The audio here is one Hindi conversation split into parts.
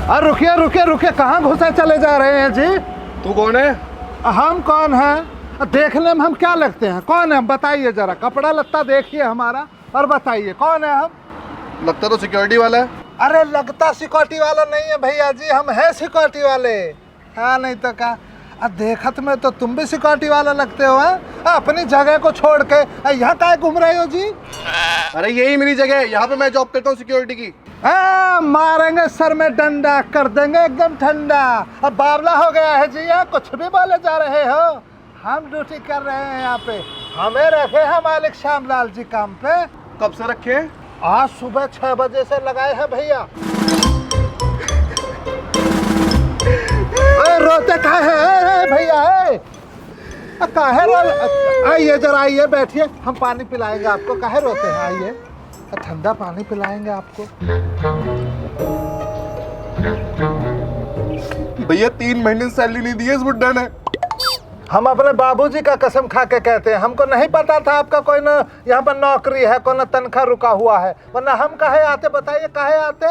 अरे रुकिए रुकिए रुकिए, कहाँ घुसे चले जा रहे हैं जी? तू कौन है? हम कौन हैं? देखने में हम क्या लगते हैं? कौन है हम बताइए जरा, कपड़ा लत्ता देखिए हमारा और बताइए कौन है हम? लगता तो सिक्योरिटी वाला है। अरे लगता सिक्योरिटी वाला नहीं है भैया जी, हम हैं सिक्योरिटी वाले। हाँ नहीं तो क्या, देखत में तो तुम भी सिक्योरिटी वाला लगते हो। अपनी जगह को छोड़ के यहाँ काहे घूम रहे हो जी? अरे यही मेरी जगह है, यहाँ पे मैं जॉब करता हूँ सिक्योरिटी की। मारेंगे सर में डंडा, कर देंगे एकदम ठंडा। अब बावला हो गया है जी, यहाँ कुछ भी बोले जा रहे हो। हम ड्यूटी कर रहे हैं यहाँ पे, हमें रखे हैं मालिक श्यामलाल जी काम पे। कब से रखे हैं? आज सुबह 6 बजे से लगाए हैं भैया। रोते काहे है भैया? काहे रो? आइए जरा, आइए बैठिए, हम पानी पिलाएंगे आपको। काहे रोते हैं? आइए, ठंडा पानी पिलाएंगे आपको। भैया 3 महीने सैलरी नहीं दी है इस बुड्ढा ने। हम अपने बाबूजी का कसम खा के कहते हैं, हमको नहीं पता था आपका कोई न यहाँ पर नौकरी है, कोई न तनख्वाह रुका हुआ है, वरना हम काहे आते? बताइए काहे आते?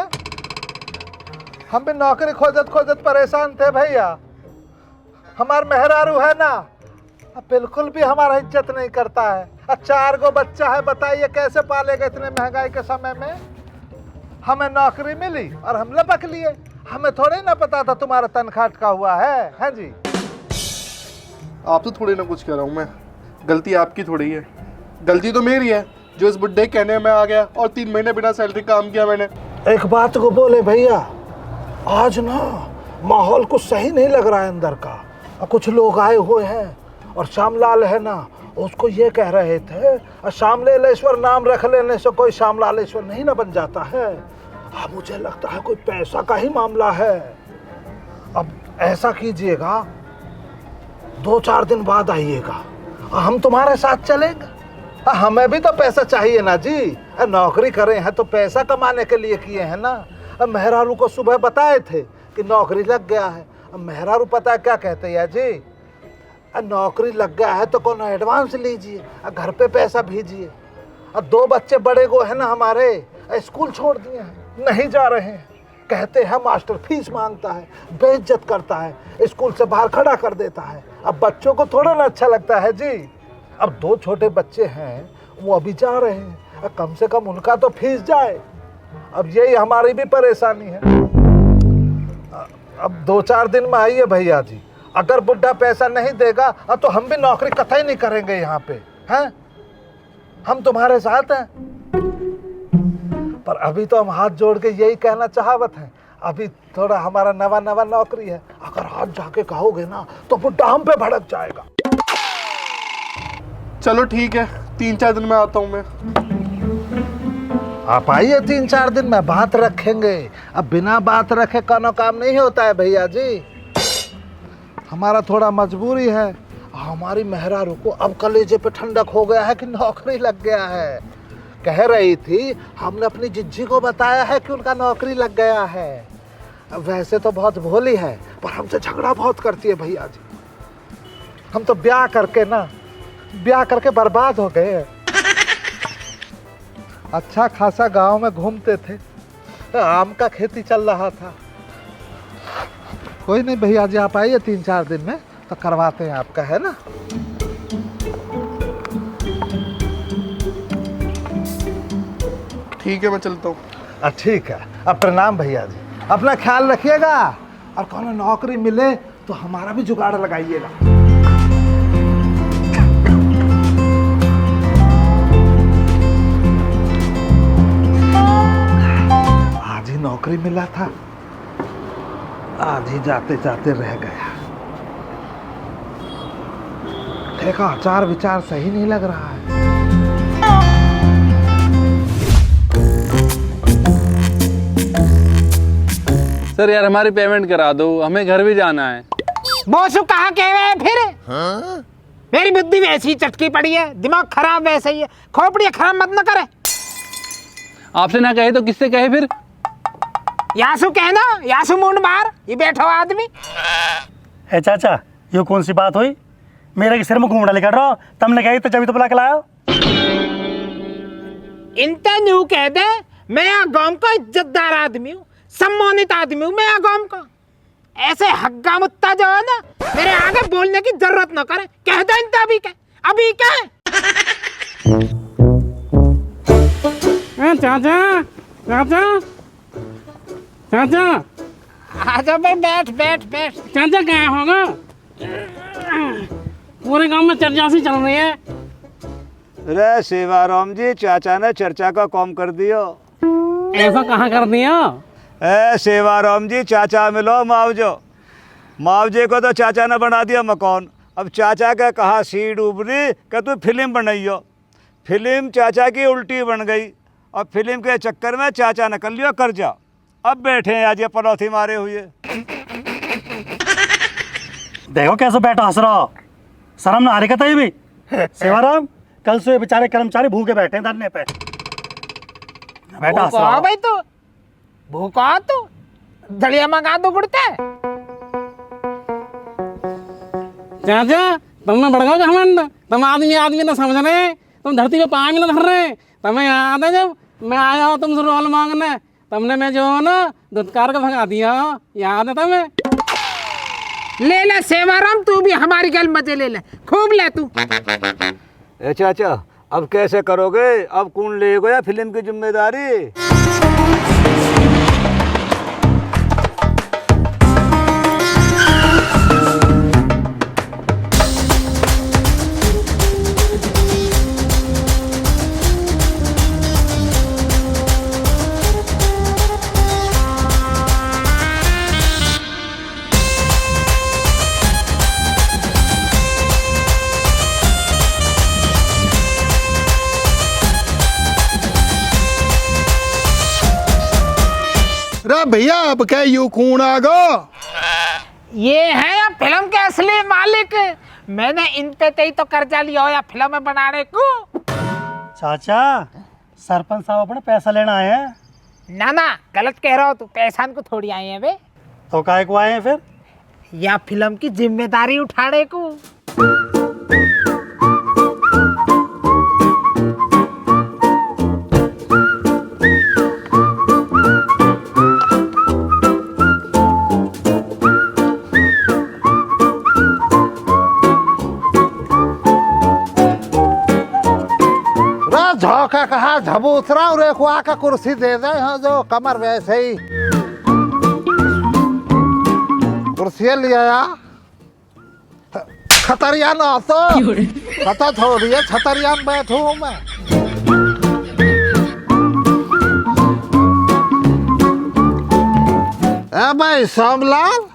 हम भी नौकरी खोजत खोजत परेशान थे भैया। हमार मेहरारू है ना, बिल्कुल भी हमारा इज्जत नहीं करता है। 4 गो बच्चा है, बताइए कैसे पालेगा इतने महंगाई के समय में? हमें नौकरी मिली और हम लपक लिए। हमें थोड़ी ना पता था तुम्हारा तनख्वाह अटका हुआ है जी। आप तो थोड़ी ना कुछ कह रहा हूँ मैं, गलती आपकी थोड़ी है। गलती तो मेरी है जो इस बुड्ढे के कहने में आ गया और 3 महीने बिना सैलरी काम किया मैंने। एक बात को बोले भैया, आज ना माहौल कुछ सही नहीं लग रहा है अंदर का। कुछ लोग आए हुए हैं और श्यामलाल है ना, उसको ये कह रहे थे श्यामलेश्वर नाम रख लेने से कोई श्यामलालेश्वर नहीं ना बन जाता है। अब मुझे लगता है कोई पैसा का ही मामला है। अब ऐसा कीजिएगा, 2-4 दिन बाद आइएगा, हम तुम्हारे साथ चलेंगे। हमें भी तो पैसा चाहिए ना जी, नौकरी करे हैं तो पैसा कमाने के लिए किए हैं ना। मेहरारू को सुबह बताए थे कि नौकरी लग गया है। मेहरारू पता है क्या कहते हैं जी? नौकरी लग गया है तो कौन एडवांस लीजिए, घर पे पैसा भेजिए। 2 बच्चे बड़े को है ना हमारे, स्कूल छोड़ दिए हैं, नहीं जा रहे हैं। कहते हैं मास्टर फीस मांगता है, बेइज्जत करता है, स्कूल से बाहर खड़ा कर देता है। अब बच्चों को थोड़ा ना अच्छा लगता है जी। अब 2 छोटे बच्चे हैं, वो अभी जा रहे हैं, कम से कम उनका तो फीस जाए। अब यही हमारी भी परेशानी है। अब 2-4 दिन में आइए भैया जी, अगर बुड्ढा पैसा नहीं देगा तो हम भी नौकरी कतई नहीं करेंगे यहाँ पे, हैं? हम तुम्हारे साथ हैं। पर अभी तो हम हाथ जोड़ के यही कहना चाहवत हैं, अभी थोड़ा हमारा नवा नवा नौकरी है। अगर हाथ जाके कहोगे ना तो बुड्ढा हम पे भड़क जाएगा। चलो ठीक है, 3-4 दिन में आता हूँ मैं। आप आइए, 3-4 दिन में बात रखेंगे। अब बिना बात रखे कोनो काम नहीं होता है भैया जी। हमारा थोड़ा मजबूरी है। हमारी मेहरारू को अब कलेजे पे ठंडक हो गया है कि नौकरी लग गया है। कह रही थी हमने अपनी जिज्जी को बताया है कि उनका नौकरी लग गया है। वैसे तो बहुत भोली है, पर हमसे झगड़ा बहुत करती है भैया जी। हम तो ब्याह करके बर्बाद हो गए। अच्छा खासा गांव में घूमते थे, आम का खेती चल रहा था। कोई नहीं भैया जी, आप आइए 3-4 दिन में तो करवाते हैं आपका, है ना? ठीक है, मैं चलता हूँ। ठीक है, अब प्रणाम भैया जी, अपना ख्याल रखिएगा। और कौन नौकरी मिले तो हमारा भी जुगाड़ लगाइएगा। आज ही नौकरी मिला था, आज ही जाते जाते रह गया। देखा, आचार विचार सही नहीं लग रहा है। सर यार हमारी पेमेंट करा दो, हमें घर भी जाना है। बॉस कहाँ के हुए फिर? मेरी बुद्धि वैसी चटकी पड़ी है, दिमाग खराब वैसे ही है, खोपड़ी खराब मत न करे। आपसे ना कहे तो किससे कहे फिर? यासु कहना, यासु मुंड मार, ये बैठो आदमी। ए चाचा, ये कौन सी बात हुई? मेरे के सिर में घूमड़ा लेकर रहो, तुमने कही तो जब तो बुला के लाया। इनते न्यू कह दे, मैं यहाँ गांव का इज्जतदार आदमी हूँ, सम्मानित आदमी हूँ मैं यहाँ गांव का। ऐसे हग्गा मुत्ता जो है ना, मेरे आगे बोलने की जरूरत न करे। कह दे इनते अभी कह। चाचा चाचा चाचा आजा भाई, बैठ। चाचा क्या होगा? पूरे गांव में चर्चा सी चल रही है। अरे सेवाराम जी, चाचा ने चर्चा का काम कर दिया। ऐसा कहाँ कर दिया? ए सेवाराम जी, चाचा मिलो मुआवजे को तो चाचा ने बना दिया मकान। अब चाचा का कहा सीट उबरी कि तू फिल्म बनाइयो। फिल्म चाचा की उल्टी बन गई। अब फिल्म के चक्कर में चाचा ने कर लिया कर्जा। अब बैठे हैं आज ये पनौती मारे हुए। देखो कैसे बैठा हंस रहा हो, शर्म ना आ रही कहता ये भी। सेवाराम, कल से बेचारे कर्मचारी भूखे बैठे हैं धरने पे, बैठा हंस रहा हो। भाई तू भूखा, तू दलिया मंगा दो गुड़ते। चाचा तुमने बढ़ गए घमंड, तुम आदमी ना समझ रहे, तुम धरती पे पाँव भी ना धर रहे। तुम्हें याद है जब मैं आया हूँ तुमसे रोल मांगने, तुमने मैं जो है ना धुतकार को भगा दिया, याद है तुम्हें? ले सेवाराम, तू भी हमारी गल मजे ले, खूब ले तू। ए चाचा, अब कैसे करोगे? अब कौन ले गया फिल्म की जिम्मेदारी? रे भैया, अब क्या यू कौन आ गो? ये है या फिल्म के असली मालिक। मैंने इन पे तई तो कर्जा लिया हो या फिल्म में बनाने को। चाचा, सरपंच साहब अपने पैसा लेना आए हैं। ना गलत कह रहा हो तू, पैसा को थोड़ी आए हैं बे। तो काहे को आए हैं फिर? या फिल्म की जिम्मेदारी उठाने को। झोंका कहा झबूतरा और एक आका कुर्सी दे दे, हाँ जो कमर वैसे ही कुर्सी लिया या खतरिया ना तो पता थोड़ी है, छतरिया में बैठू हूँ मैं। भाई श्यामलाल,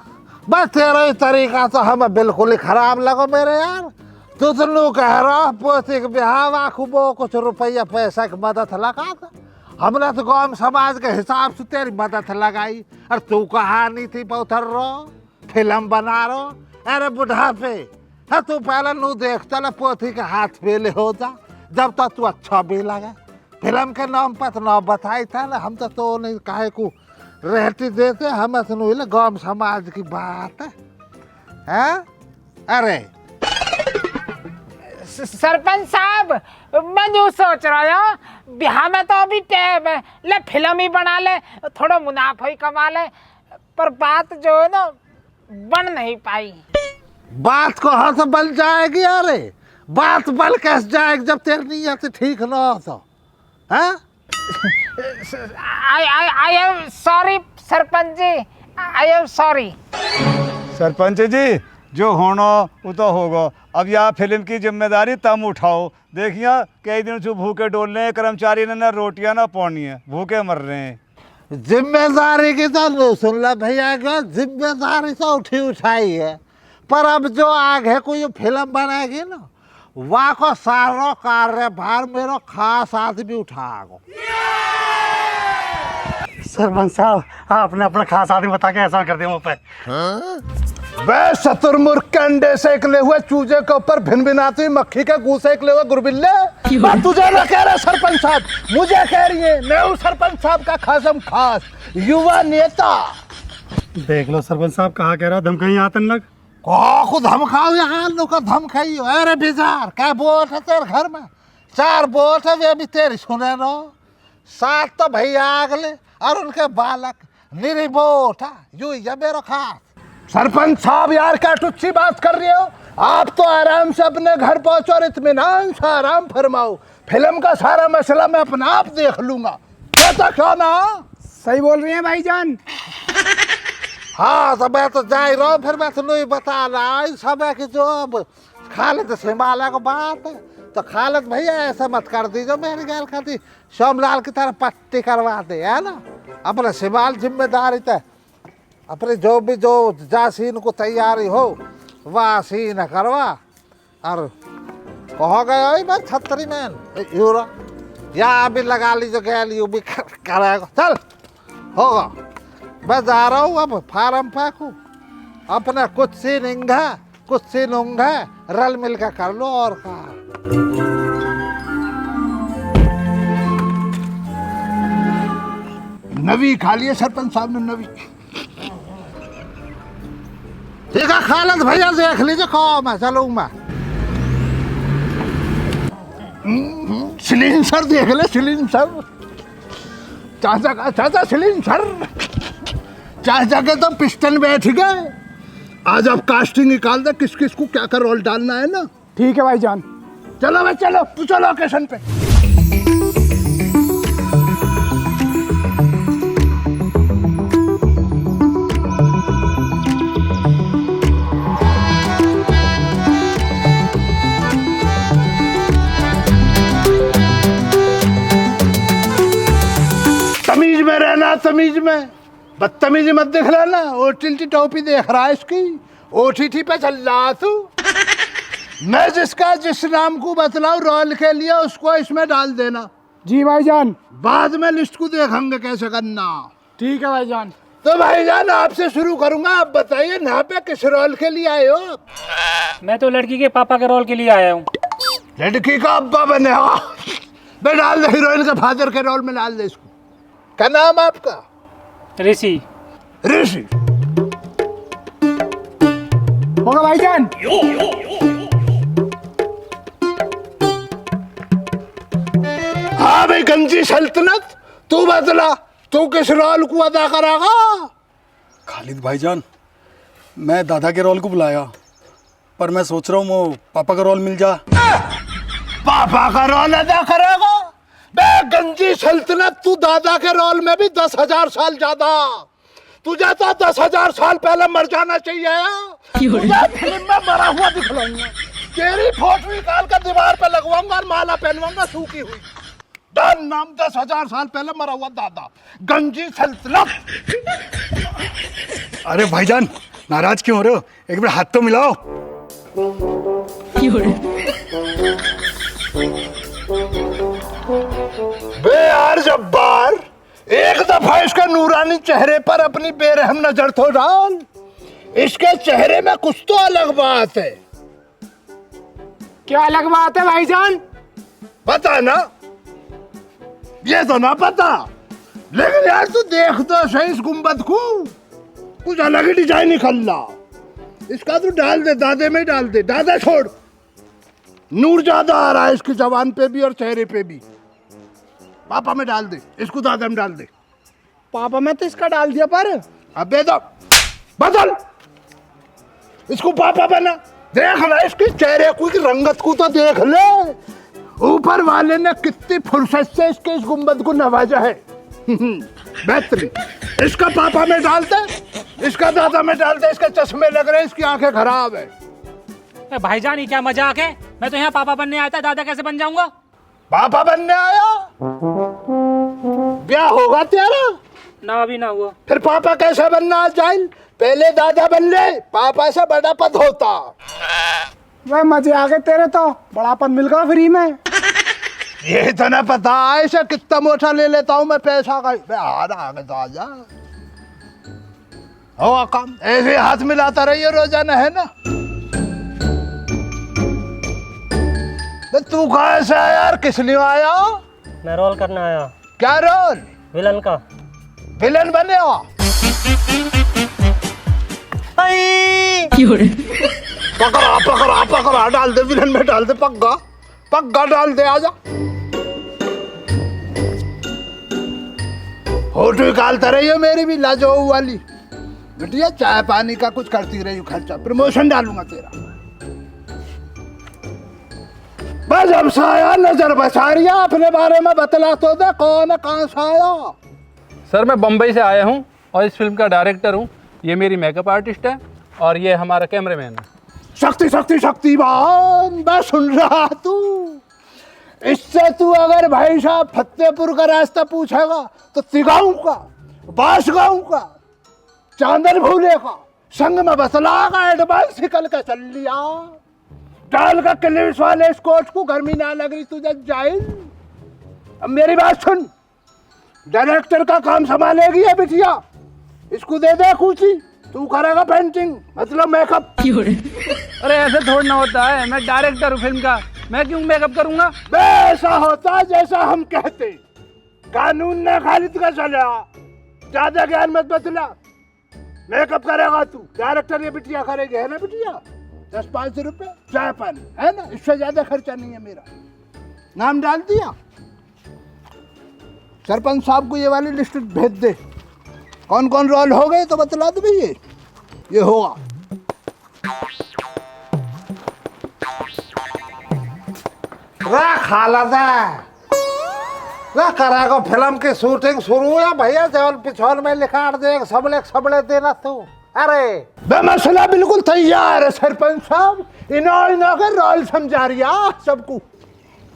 बस तेरा ही तरीका तो हमें बिल्कुल ही खराब लगो मेरे यार। तू तो कह रहा पोती के बिहाव आखुबो कुछ रुपया पैसा की मदद लगा था। हमने तो गांव समाज के हिसाब से तेरी मदद लगाई, और तू कहा नहीं थी पौथर रो फिल्म बना रो। अरे बुढ़ापे है तू पहले नू देख चल पोथी के हाथ फेले हो जा, जब तक तू अच्छा भी लगा। फिल्म के नाम पर तो ना बताई था ना, हम तो नहीं काहे को रहती देते, हमें तो गांव समाज की बात है। अरे सरपंच साहब, मैं जो सोच रहा हूँ बिहार में तो अभी टाइम है, ले फिल्म ही बना ले, थोड़ा मुनाफा ही कमा ले। पर बात जो है ना बन नहीं पाई। बात को हाथ से बन जाएगी। अरे बात बन कैसे जाएगी जब तेरी नीयत ठीक ना हो तो? I am sorry sarpanch ji, I am sorry. Sarpanch ji, जो होना वो तो होगा। अब यह फिल्म की जिम्मेदारी तम उठाओ। देखिए कई दिन से भूखे डोल रहे हैं कर्मचारी, ने ना रोटियां ना पानी है, भूखे मर रहे हैं। जिम्मेदारी की तो सुन ला भैया, क्या जिम्मेदारी तो उठाई है, पर अब जो आगे कोई फिल्म बनेगी ना, वहाँ को सारा कार्यभार मेरा खास आदमी उठाओ। सरपंच साहब, आपने अपना खास आदमी बता के ऐसा कर दिया मुझ पे। वे शतुरमुर्ग के अंडे से निकले हुए चूजे के ऊपर भिन भिनाती हुई मक्खी के गू से निकले हुए गुरबिल्ले। मैं तुझे ना कह रहा सरपंच साहब, मुझे कह रही है। मैं हूँ सरपंच साहब का खासम खास युवा नेता। देख लो सरपंच साहब कहा कह रहा धमकाई आतन लग। को धमकाओ यहाँ लोग धमकाई। अरे बिजार क्या बोल है तेरे घर में? 4 बोल है वे भी तेरी सुने रो। 7 तो भैया अगले और उनके बालक निरी बोट यू ये मेरा खास। सरपंच साहब यार क्या टुच्ची बात कर रही हो? आप तो आराम से अपने घर पहुंचो और इत्मीनान से आराम फरमाओ। फिल्म का सारा मसला मैं अपना आप देख लूंगा। कहता क्यों ना? सही बोल रही हैं भाईजान। हाँ तो मैं तो जा ही रहा हूँ। फिर मैं तो नहीं बता रहा इस समय की जो अब खालिद सिमाला को बात है तो खालिद भैया ऐसा मत कर दीजिए। मेरी गैल खाती श्यामलाल की तरह पट्टी करवा दे है ना। अपने सिमाल जिम्मेदारी तय अपने जो भी जो जा सीन को तैयारी हो वह सीन करवा। और कहो गए मैं छतरी मैन यूरो या अभी लगा लीजिए गैल यू भी करेगा। चल होगा मैं जा रहा हूँ अब फार्म फेंकू। अपना कुछ सीन इंगा कुछ सीन उंगा रल मिल के कर लो और कहा। नवी खा लिए सरपंच साहब ने नवी। ठीक है खालिद भैया देख लीजिए खाओ मैं चलूँ मैं। सिलेंसर देख ले सिलेंसर। चाचा का चाचा सिलेंसर। चाचा के तो पिस्टन बैठ गए। आज अब कास्टिंग निकाल दे किस किस को क्या क्या रोल डालना है ना। ठीक है भाईजान। चलो भाई चलो पूछो लोकेशन पे। तमीज में रहना तमीज में। बदतमीजी मत देख रहा ना। ओटीटी टोपी देख रहा है इसकी। ओटीटी पे चल रहा तू। मैं जिसका जिस नाम को बतलाऊं रोल के लिए उसको इसमें डाल देना। जी भाईजान। बाद में लिस्ट को देखेंगे कैसे करना। ठीक है भाईजान। तो भाईजान आपसे शुरू करूंगा। आप बताइए यहाँ पे किस रोल के लिए आए हो? मैं तो लड़की के पापा के रोल के लिए आया हूँ। लड़की का अब्बा बने हो? मैं डाल दे हीरोइन के फादर के रोल में डाल दे इसको। क्या नाम आपका? ऋषि। ऋषि होगा भाईजान। हाँ भाई गंजी सल्तनत तू बदला तू किस रोल को अदा करागा? खालिद भाईजान मैं दादा के रोल को बुलाया पर मैं सोच रहा हूँ वो पापा का रोल मिल जा। पापा का रोल अदा करेगा? बे गंजी सल्तनत तू दादा के रोल में भी 10,000 साल ज्यादा। तुझे तो 10,000 साल पहले मर जाना चाहिए। तुझे फिल्म में मरा हुआ दिखलाऊंगा। तेरी फोटो निकाल कर दीवार पे लगवाऊंगा और माला पहनवाऊंगा सूखी हुई। डन नाम 10,000 साल पहले मरा हुआ दादा गंजी सल्तनत। अरे भाईजान नाराज क्यों हो रहे हो? एक बार हाथ तो मिलाओ। बे यार जब्बार एक दफा इसके नूरानी चेहरे पर अपनी बेरहम नजर तो डाल। इसके चेहरे में कुछ तो अलग बात है। क्या अलग बात है भाईजान? पता ना ये तो ना पता लेकिन यार तू देख तो सही इस गुंबद को कुछ अलग ही डिजाइन निकल रहा। इसका तू डाल दे दादे में डाल दे। दादा छोड़ नूर ज्यादा आ रहा है इसकी जवान पे भी और चेहरे पे भी। पापा में डाल दे इसको दादा में डाल दे। पापा में तो इसका डाल दिया पर। अबे तो बदल इसको पापा बना। देख ले इसके चेहरे को की रंगत को तो देख ले। ऊपर वाले ने कितनी फुर्सत से इसके इस गुंबद को नवाजा है। बेहतरीन। इसका पापा में डाल दे इसका दादा में डाल दे। इसके चश्मे लग रहे हैं इसकी आंखें खराब है। भाईजान ये क्या मजाक है? मैं तो यहाँ पापा बनने आया था, दादा कैसे बन जाऊंगा? पापा बनने आया? ब्याह होगा तेरा? ना अभी ना हुआ। फिर पापा कैसे बनना जाइल? पहले दादा बन ले पापा से बड़ा पद होता। वह मजे आ गए तेरे तो। बड़ापन मिल गया फ्री में। ये तो ना पता ऐसा कितना मोटा ले लेता हूँ मैं पैसा का। आगे तो आजा हो काम ऐसे हाथ मिलाता रहिए रोजाना, है ना। तो तू कहाँ से आया यार, किस लिए आया? मैं रोल करने आया। क्या रोल? विलन का। विलन बने हो? पकड़ा पकड़ा पकड़ा, डाल दे विलन में, डाल दे पग्गा पग्गा डाल दे, आजा। फोटो निकालता रही हो मेरी भी लाजवाब वाली बिटिया, चाय पानी का कुछ करती रही हो खर्चा, प्रमोशन डालूंगा तेरा। बस अब से आया, नजर बचा रही है, अपने बारे में बतला तो दे, कौन है, कहाँ से आया? सर मैं बम्बई से आया हूँ और इस फिल्म का डायरेक्टर हूँ। ये मेरी मेकअप आर्टिस्ट है और ये हमारा कैमरामैन है। शक्ति शक्ति शक्तिमान, मैं सुन रहा तू। इससे तू अगर भाई साहब फतेहपुर का रास्ता पूछेगा तो तिगाऊं का, बास गाँव का, चांदन भूले का, संग में बतलागा, एडवांस निकल के चल लिया। डाल का क्लिप्स वाले इस कोच को गर्मी ना लग रही तुझे जाहिल। अब मेरी बात सुन, डायरेक्टर का काम संभालेगी है बिटिया, इसको दे दे कुची, तू करेगा पेंटिंग मतलब मेकअप। अरे ऐसे थोड़ा ना होता है, मैं डायरेक्टर हूँ फिल्म का, मैं क्यों मेकअप करूंगा? ऐसा होता जैसा हम कहते, कानून ने खालिद का चला, ज्यादा ज्ञान मत बतला। मेकअप करेगा तू, डायरेक्टर ये बिटिया करेगी, है ना बिटिया? 10-5 रुपए चाय पानी, है ना, इससे ज्यादा खर्चा नहीं है मेरा। नाम डाल दिया, सरपंच साहब को ये वाली लिस्ट भेज दे, कौन कौन रोल हो गए तो बतला दो भैया, ये होगा। करेगा फिल्म की शूटिंग शुरू है भैया, जौन पिछौल में लिखा दे, सबले देना तू। अरे बेमसला बिल्कुल तैयार है सरपंच साहब, इन्हों के रोल समझा रिया सबको।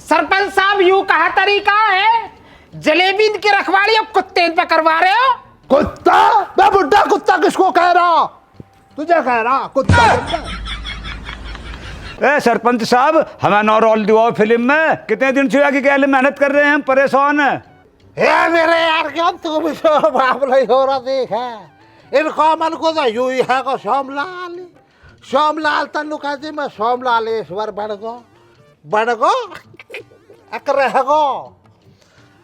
सरपंच साहब यूं कहा तरीका है, जलेबी की रखवाली अब कुत्ते पे करवा रहे हो। कुत्ता? मैं बुढ़ा कुत्ता किसको कह रहा? तुझे कह रहा कुत्ता। ए सरपंच साहब, हमें नौ रोल दिवाओ फिल्म में, कितने दिन से आगे क्या मेहनत कर रहे हैं, हम परेशान हैं। हे मेरे यार, क्यों तू भी तो बाबला ही हो रहा देख है, इनको मन को तो यूं ही है को सोमलाल तन्नू कहते, मैं सोमलाल ईश्वर बन गो अकर गो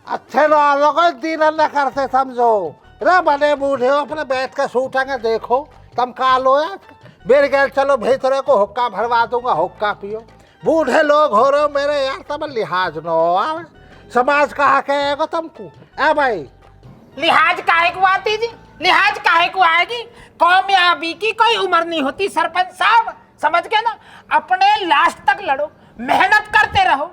अच्छे लोगों को दीन न करते समझो रे, बने बूढ़े हो अपने बैठ कर सूटेंगे, देखो तुम कालो है मेरे गैर, चलो भीतरे को हुक्का भरवा दूंगा, हुक्का पियो। बूढ़े लोग हो रहे हो मेरे यार, तब लिहाज न हो, समाज कहा कहेगा तुमको? ए भाई लिहाज काहे को आती जी, लिहाज काहे को आएगी? कामयाबी की कोई उम्र नहीं होती सरपंच साहब, समझ गए ना। अपने लास्ट तक लड़ो, मेहनत करते रहो,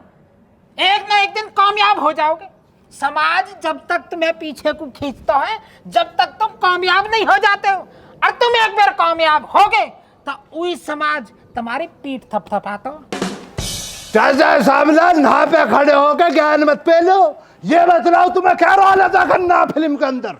एक ना एक दिन कामयाब हो जाओगे। समाज जब तक तुम्हें पीछे को खींचता है, जब तक तुम कामयाब नहीं हो जाते हो, और तुम एक बार कामयाब हो गए तो वही समाज तुम्हारी पीठ थपथपाता। चाचा सामला नहा पे खड़े होकर ज्ञान मत पे लो, ये बतलाओ तुम्हें क्या रोल था करना फिल्म के अंदर?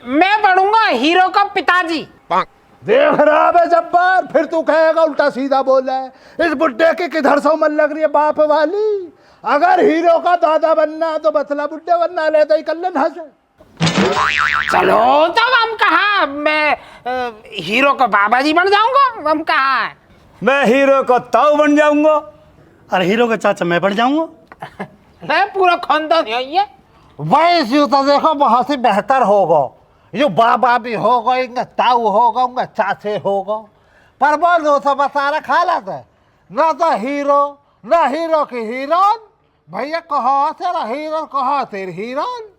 मैं बनूंगा हीरो का पिताजी। देख रहा है जब्बार, फिर तू कहेगा उल्टा सीधा बोला है। इस बुड्ढे की किधर से उम्र लग रही है बाप वाली? अगर हीरो का दादा बनना तो बतला, बुड्ढे बनना लेता ही कल्ले हंसे। चलो तब हम कहा मैं हीरो का बाबा जी बन जाऊंगा, हम कहा मैं हीरो का ताऊ बन जाऊंगा। अरे हीरो का चाचा मैं बन जाऊंगा। मैं पूरा खानदान यही है। वैसे तो देखो बहुत ही बेहतर होगा, ये बाबा भी होगा, इनका ताऊ होगा, उनका चाचे होगा, पर वो तो बता रहा खाला था ना, तो हीरो ना हीरो की हीरोइन। भैया कहा तेरा हीरो, कहा तेरी हीरोइन।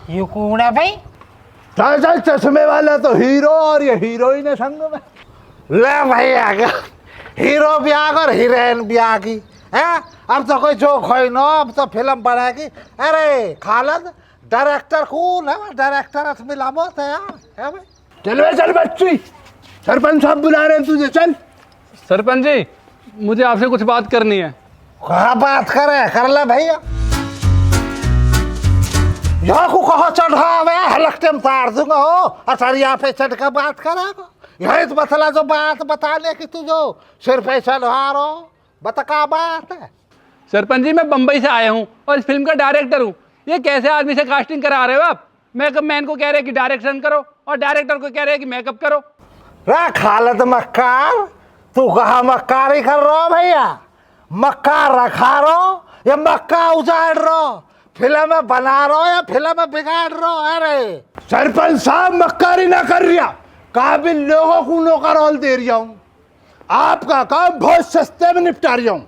ये कौन है भाई? चल चश्मे वाला तो हीरो और ये हीरोइन है संग में। ले भाई आ गया, हीरो भी आ गया और हीरोइन भी आ गई है। अब तो कोई जोक हो ना, अब तो फिल्म बनेगी। अरे खालिद डायरेक्टर कौन है? डायरेक्टर मिला मत है यार, है भाई। चल बच्ची सरपंच साहब बुला रहे हैं तुझे, चल। सरपंच जी, मुझे आपसे कुछ बात करनी है। कहा बात करे, कर ले भैया। यहाँ को कहा चढ़ा हुआ हलकटे में तार दूंगा हो, अचरिया पे चढ़ कर बात करेगा। यही तो मसला जो बात बताने की तू जो सिर पे चढ़ा रहो, बता क्या बात है। सरपंच जी, मैं बम्बई से आया हूँ और इस फिल्म का डायरेक्टर हूँ। ये कैसे आदमी से कास्टिंग करा रहे हो आप? मेकअप मैन को कह रहे हैं कि डायरेक्शन करो और डायरेक्टर को कह रहे हैं कि मेकअप करो। रा खालत मक्कार, तू कहा मक्कारी कर रहा भैया? मक्कार रखा रहो या मक्का उजाड़ रहो? फिल्म बना रहो या फिल्म बिगाड़ रहो? अरे सरपंच साहब मक्कारी ना कर रिया, काबिल लोगों को नौका रोल दे रहा हूँ। आपका काम बहुत सस्ते में निपटा रहा हूँ।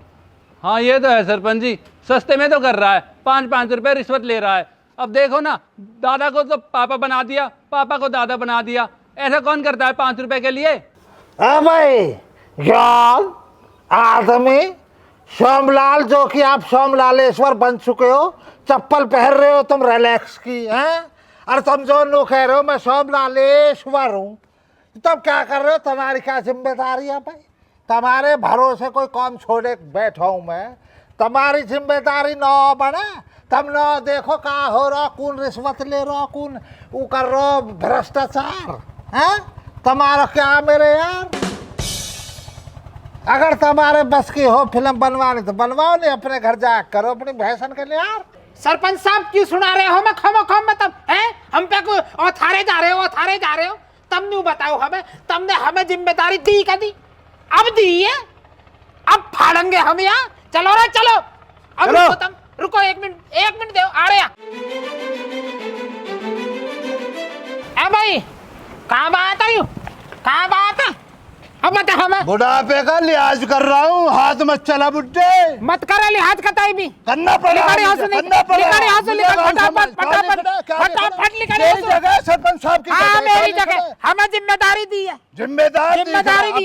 हाँ ये तो है सरपंच जी, सस्ते में तो कर रहा है, 5-5 रुपए रिश्वत ले रहा है। अब देखो ना, दादा को तो पापा बना दिया, पापा को दादा बना दिया। ऐसा कौन करता है 5 रुपए के लिए? भाई जान आदमी सोमलाल, जो कि आप सोमलालेश्वर बन चुके हो, चप्पल पहन रहे हो तुम रिलैक्स की हैं, और तुम जो नो कह रहे हो मैं सोमलालेश्वर हूँ, तब क्या कर रहे हो? तुम्हारी क्या जिम्मेदारी है भाई? तुम्हारे भरोसे कोई काम छोड़े बैठा हूँ मैं, तुम्हारी जिम्मेदारी न बने। तुम न देखो क्या हो रहा, कौन रिश्वत ले रहा, कौन वो कर रहा भ्रष्टाचार है। तुम्हारा क्या मेरे यार, अगर तुम्हारे बस की हो फिल्म बनवानी तो बनवाओ, नहीं अपने घर जा करो अपनी भैंसन के लिए यार। सरपंच साहब क्यों सुना रहे हो? मैं खम मतलब है हम पे को औथारे जा रहे हो। तुम नहीं बताओ हमें, तुमने हमें जिम्मेदारी दी क्या दी? अब दी है, अब फाड़ेंगे हम यहाँ। चलो रे चलो, अब रुको, तुम रुको, 1 मिनट दो, आ रहे हैं। भाई कहाँ बात है, कहाँ बात है? अब मत हमें बुढ़ापे का लिहाज कर रहा हूँ, हाथ मत चला बुड्ढे। मत करे लिहाज का ताई भी करना पड़ेगा, फटाफट सरपंच साहब की मेरी जगह हमें जिम्मेदारी दी है। जिम्मेदारी दी है,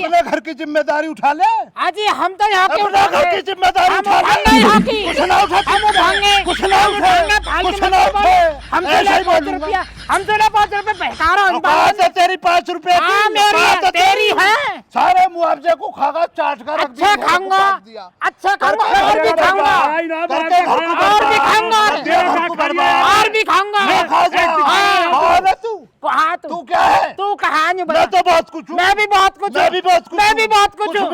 अपने घर की जिम्मेदारी उठा ले। अजी हम तो यहाँ के अपने घर की जिम्मेदारी उठा ले। कुछ ना उठा, कुछ ना उठे, हम चले 5 रुपया, हम चले 5 रुपए बहका रहा हूँ। तेरी 5 रुपए तेरी है, सारे मुआवजे को खागा चाट कर। अच्छा खाऊंगा, अच्छा खाऊंगा, और भी खाऊंगा, और भी खाऊंगा। तू क्या है? तू कहा नहीं? मैं तो बहुत कुछ हूँ। मैं भी बहुत कुछ हूँ। मैं भी बहुत कुछ। मैं भी बहुत कुछ हूँ।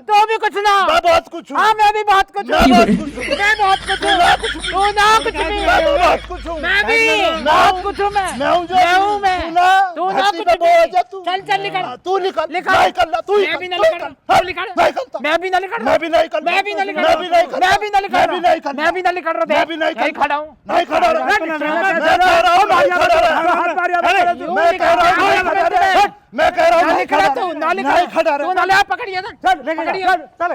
तो भी कुछ ना। मैं बहुत कुछ हूँ। हाँ मैं भी बहुत कुछ हूँ। मैं बहुत कुछ हूँ। मैं बहुत कुछ हूँ। तू ना कुछ भी। मैं भी बहुत कुछ हूँ। मैं भी बहुत कुछ हूँ। मैं हूँ मैं। तू ना कुछ भी। चल चल निकल। तू निकल। निकल। तू मैं भी ना निकल। तू निकल। मैं भी ना निकल। मैं भी नहीं कर। मैं भी ना निकल। मैं भी नहीं कर। मैं भी ना निकल। मैं भी नहीं कर। मैं भी ना निकल रहा। मैं भी नहीं नहीं खड़ा हूँ। नहीं खड़ा रहा। मैं कह रहा हूँ मैं कह रहा हूँ नहीं खड़ा तू, नहीं खड़ा रहा। तू नाले पकड़िए ना। चल पकड़िए। चल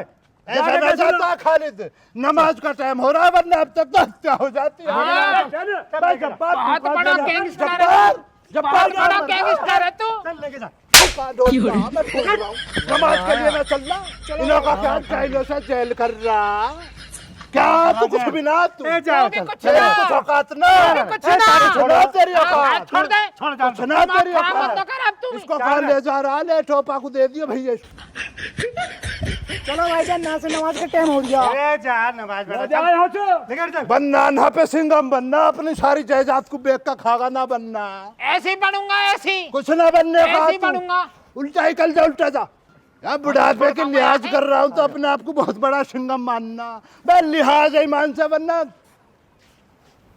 ऐसा मैं चाहता हूँ खालिद, नमाज का टाइम हो रहा है, वरना अब तक तो हत्या हो जाती है। बहुत बड़ा गैंगस्टर है। बहुत बड़ा गैंगस्टर है तू। नमाज के लिए मैं चल रहा, इन्हों का क्या जेलों से जेल कर रहा, क्या तू कुछ भी ना, तू कुछ औकात ना, छोड़ो तेरी औकात, छोड़ दे, कुछ ना तेरी औकात। इसको कहाँ ले जा रहा, ले टोपा को दे दियो भैया। चलो भाईजान, ना से नमाज का टाइम हो गया। बनना ना पे सिंगम बनना, अपनी सारी जायदाद को बेच का खागा ना बनना। ऐसे ही बनूंगा, ऐसे कुछ ना बनने का, ऐसे ही बनूंगा। उल्टा ही कल जा, उल्टा जा। यार बुढ़ापे के लिहाज कर रहा हूँ तो अपने आप को बहुत बड़ा सिंगम मानना, मैं लिहाज ईमान से बनना।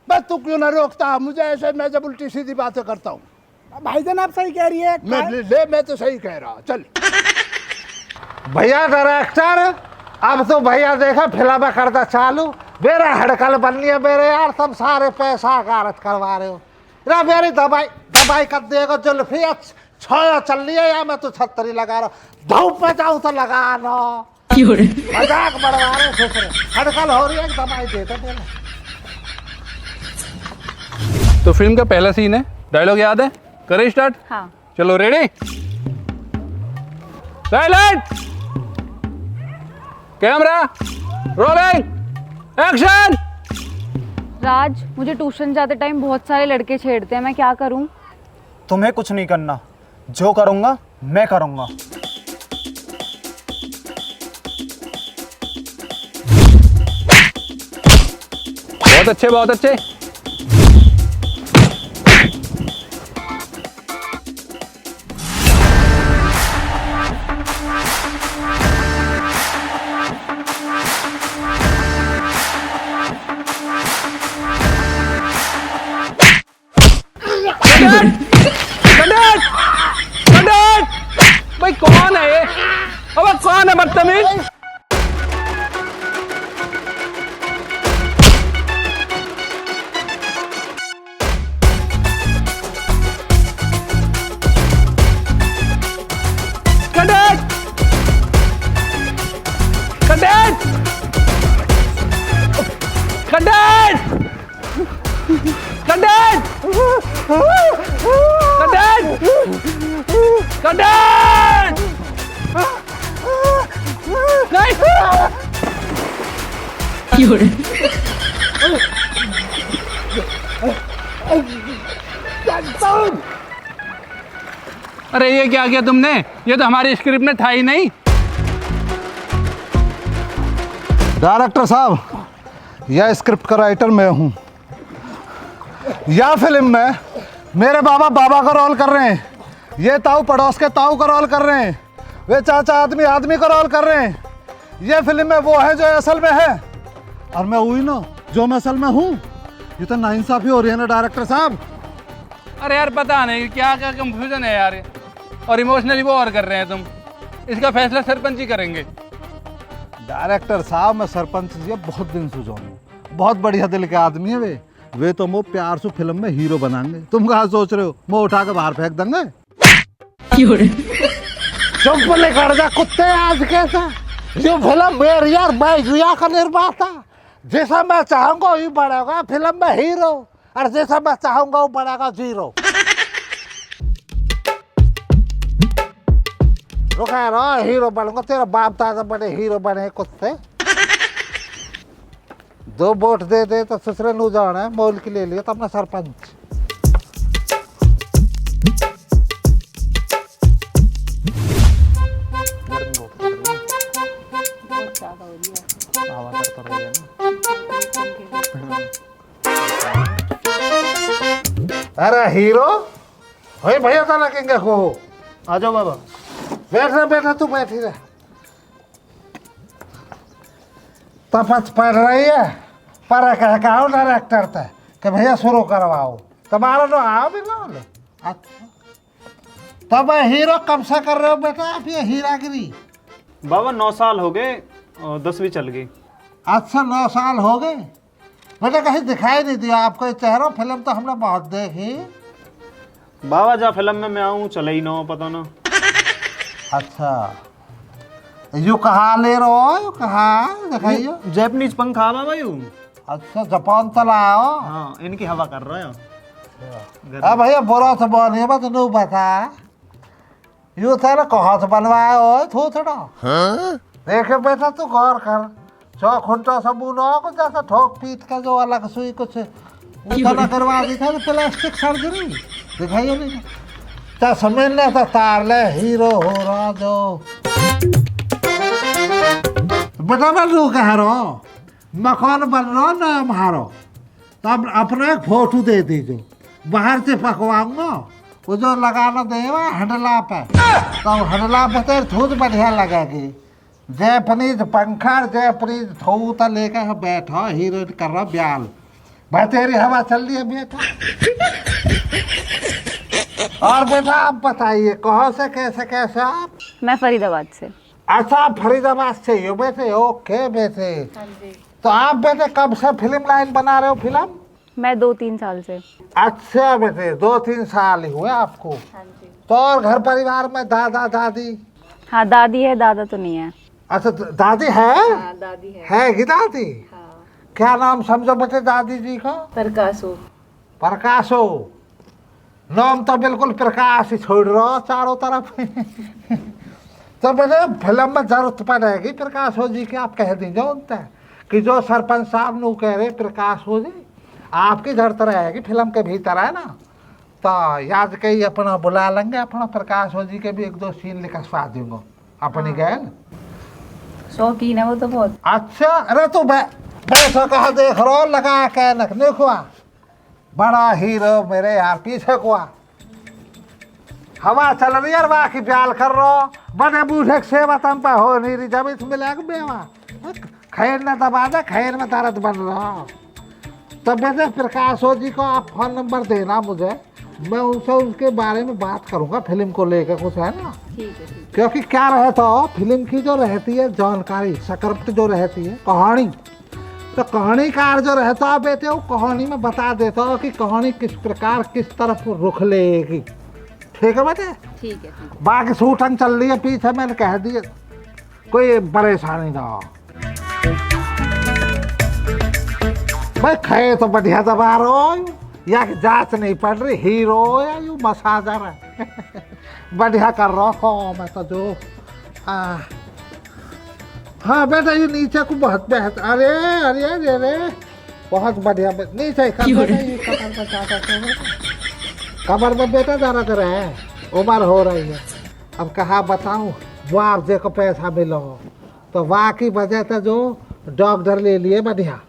बस तू क्यों ना रोकता मुझे ऐसे, मैं जब उल्टी सीधी बातें करता हूँ। भाईजान आप सही कह रही है। मैं तो सही कह रहा। चल भैया डायरेक्टर, अब तो भैया देखा फिल्म करता चालू, मेरा हड़कल बननी है मेरे यार, तुम सारे पैसा गारत करवा रहे हो। रे मेरी दवाई कर देगा जुल्फी, छाया चल रही है या मैं तो छतरी लगा रहा हूँ, धूप में जाऊँ तो लगा लो, मजाक बढ़वा रहे सुसरे, हड़कल हो रही है, दवाई देते पहले। तो फिल्म का पहला सीन है, डायलॉग याद है? करें स्टार्ट? हाँ। चलो ready, silent, camera rolling, action. Raj, मुझे ट्यूशन जाते टाइम बहुत सारे लड़के छेड़ते हैं, मैं क्या करूं? तुम्हें कुछ नहीं करना, जो करूंगा मैं करूँगा। बहुत अच्छे, बहुत अच्छे। भाई कौन है ये? अबे कौन है बदतमीज? अरे ये क्या किया तुमने? ये तो हमारी स्क्रिप्ट में था ही नहीं। डायरेक्टर साहब, यह स्क्रिप्ट का राइटर मैं हूँ। यह फिल्म में मेरे बाबा का रोल कर रहे हैं, ये ताऊ पड़ोस के ताऊ का रोल कर रहे हैं, वे चाचा आदमी का रोल कर रहे हैं। ये फिल्म में वो है जो असल में है, और मैं हुई ना जो मैं असल में हूँ। ये तो नाइंसाफी हो रही है ना डायरेक्टर साहब। अरे यार पता नहीं क्या क्या कंफ्यूजन है यार, और इमोशनली वो और कर रहे हैं तुम। इसका फैसला सरपंच ही करेंगे। डायरेक्टर साहब, मैं सरपंच जी बहुत दिन से जाऊँ, बहुत बढ़िया दिल के आदमी है वे तो मो प्यार से फिल्म में हीरो बनाएंगे। तुम कहाँ सोच रहे हो मैं उठा के बाहर फेंक देंगे? चुप लेकर जा कुत्ते। आज कैसा जो फिल्म मेरी यार बैजुया का निर्माता, जैसा मैं चाहूंगा वही बनेगा फिल्म में हीरो, और जैसा मैं चाहूंगा वो बनेगा जीरो। रुका रहा हीरो बनूंगा, तेरा बाप दादा बड़े हीरो बने कुत्ते। 2 वोट दे दे तो ससुरे नू जाना है, मोल की ले लिया तो अपना सरपंच। अरे हीरो भाई भैया तो लगेंगे को। आ जाओ बाबा। बैठा तू बैठी रहे। तपच पढ़ रही है पर कहो डायरेक्टर थे कि भैया शुरू करवाओ, तुम्हारा तो आओ भी ना। तब हीरो कब से कर रहे हो बेटा आप ये हीरागिरी? बाबा 9 साल हो गए और 10वीं चल गई। अच्छा 9 साल हो गए बेटा, कहीं दिखाई नहीं दिया आपको चेहरा। फिल्म तो हमने बहुत देखी। बाबा जा फिल्म में मैं आऊँ चले ही ना पता ना। अच्छा यू कहाँ ले रहे हो? कहाँ दिखाइयो? जैपनीज पंखा बाबा यू। अच्छा जापान चलाओ। हाँ इनकी हवा कर रहे हो। हाँ भैया बोला तो बोलिए बस नहीं बता। यू था ना कहाँ से बनवाया हो थोड़ा? देखे बेटा तू गौर कर, 100 खुंटा सबून हो जैसा ठोक पीट का जो अलग सुई कुछ उतना करवा दी था प्लास्टिक सर्जरी दिखाइए नहीं। तो समझ ले तो तार ले हीरो हो रहा जो बेटा बन रू कह रहा मकान बन रहा ना हमारो, तो अब अपना एक फोटो दे दीजिए, बाहर से पकवाऊंगा। वो जो लगाना देगा हंडला पे, तो हंडला पे तेरे थूत बढ़िया लगेगी। जैपनीज पंखा जैपनीज थूत लेकर बैठा हीरोइन कर रहा ब्याल। भाई तेरी हवा चल रही है बेटा। और बेटा आप बताइए कहाँ से कैसे आप? मैं फरीदाबाद से। अच्छा आप फरीदाबाद से हो बेटे? ओके बेटे। तो आप बेटे कब से फिल्म लाइन बना रहे हो फिल्म? मैं 2-3 साल से। अच्छा बेटे 2-3 साल ही हुए आपको? तो और घर परिवार में दादा दादी? हाँ दादी है, दादा तो नहीं है। अच्छा दादी है? हाँ, दादी है कि दादी? हाँ। क्या नाम समझो बेटे दादी जी का? प्रकाशो। नाम तो बिल्कुल प्रकाश ही छोड़ रहा हो चारों तरफ। तो बेटे फिल्म में जरूरत पड़ेगी प्रकाश हो जी की। आप कह दीजिए उनसे कि जो सरपंच साहब नू कह रहे प्रकाश हो जी आपकी जरूरत रहेगी फिल्म के भीतर है ना। तो याद कही अपना बुला लेंगे, अपना प्रकाश हो जी के भी 1-2 सीन लिखवा दूंगा अपनी गैल। शौकीन है वो तो बहुत। अच्छा, अरे तू बैठो कहा देख रो लगा के नखने को बड़ा हीरो मेरे यार पीछे को हवा चल रही यार, वाह की प्याल कर रो बड़े बूढ़े सेवा तम पे हो नहीं रही, जब इसमें लग बेवा खैर न दबा दे, खैर में दर्द बन रहा। तब वैसे प्रकाश हो जी को आप फोन नंबर देना मुझे, मैं उनसे उसके बारे में बात करूंगा फिल्म को लेकर कुछ, है ना? ठीक है। क्योंकि क्या रहता हो फिल्म की जो रहती है जानकारी, स्क्रिप्ट जो रहती है, कहानी, तो कहानीकार जो रहता है बेटे वो कहानी में बता देता हो कि कहानी किस प्रकार किस तरफ रुख लेगी। ठीक है बेटे? ठीक है। बाकी शूटिंग चल रही है पीछे, मैंने कह दिया कोई परेशानी ना हो भाई। खे तो बढ़िया दबा रहो या कि जांच नहीं पड़ रही, हीरो या यू मसाजर है बढ़िया कर रहा हो। मैं तो जो हाँ बेटा ये नीचे को बहुत बेहतर, अरे अरे अरे अरे बहुत बढ़िया नीचे कमर में बेटा दर्द है, उम्र हो रही है। अब कहाँ बताऊँ, मुआवजे को पैसा मिलो तो वाह की वजह से जो डॉक्टर ले लिए बढ़िया,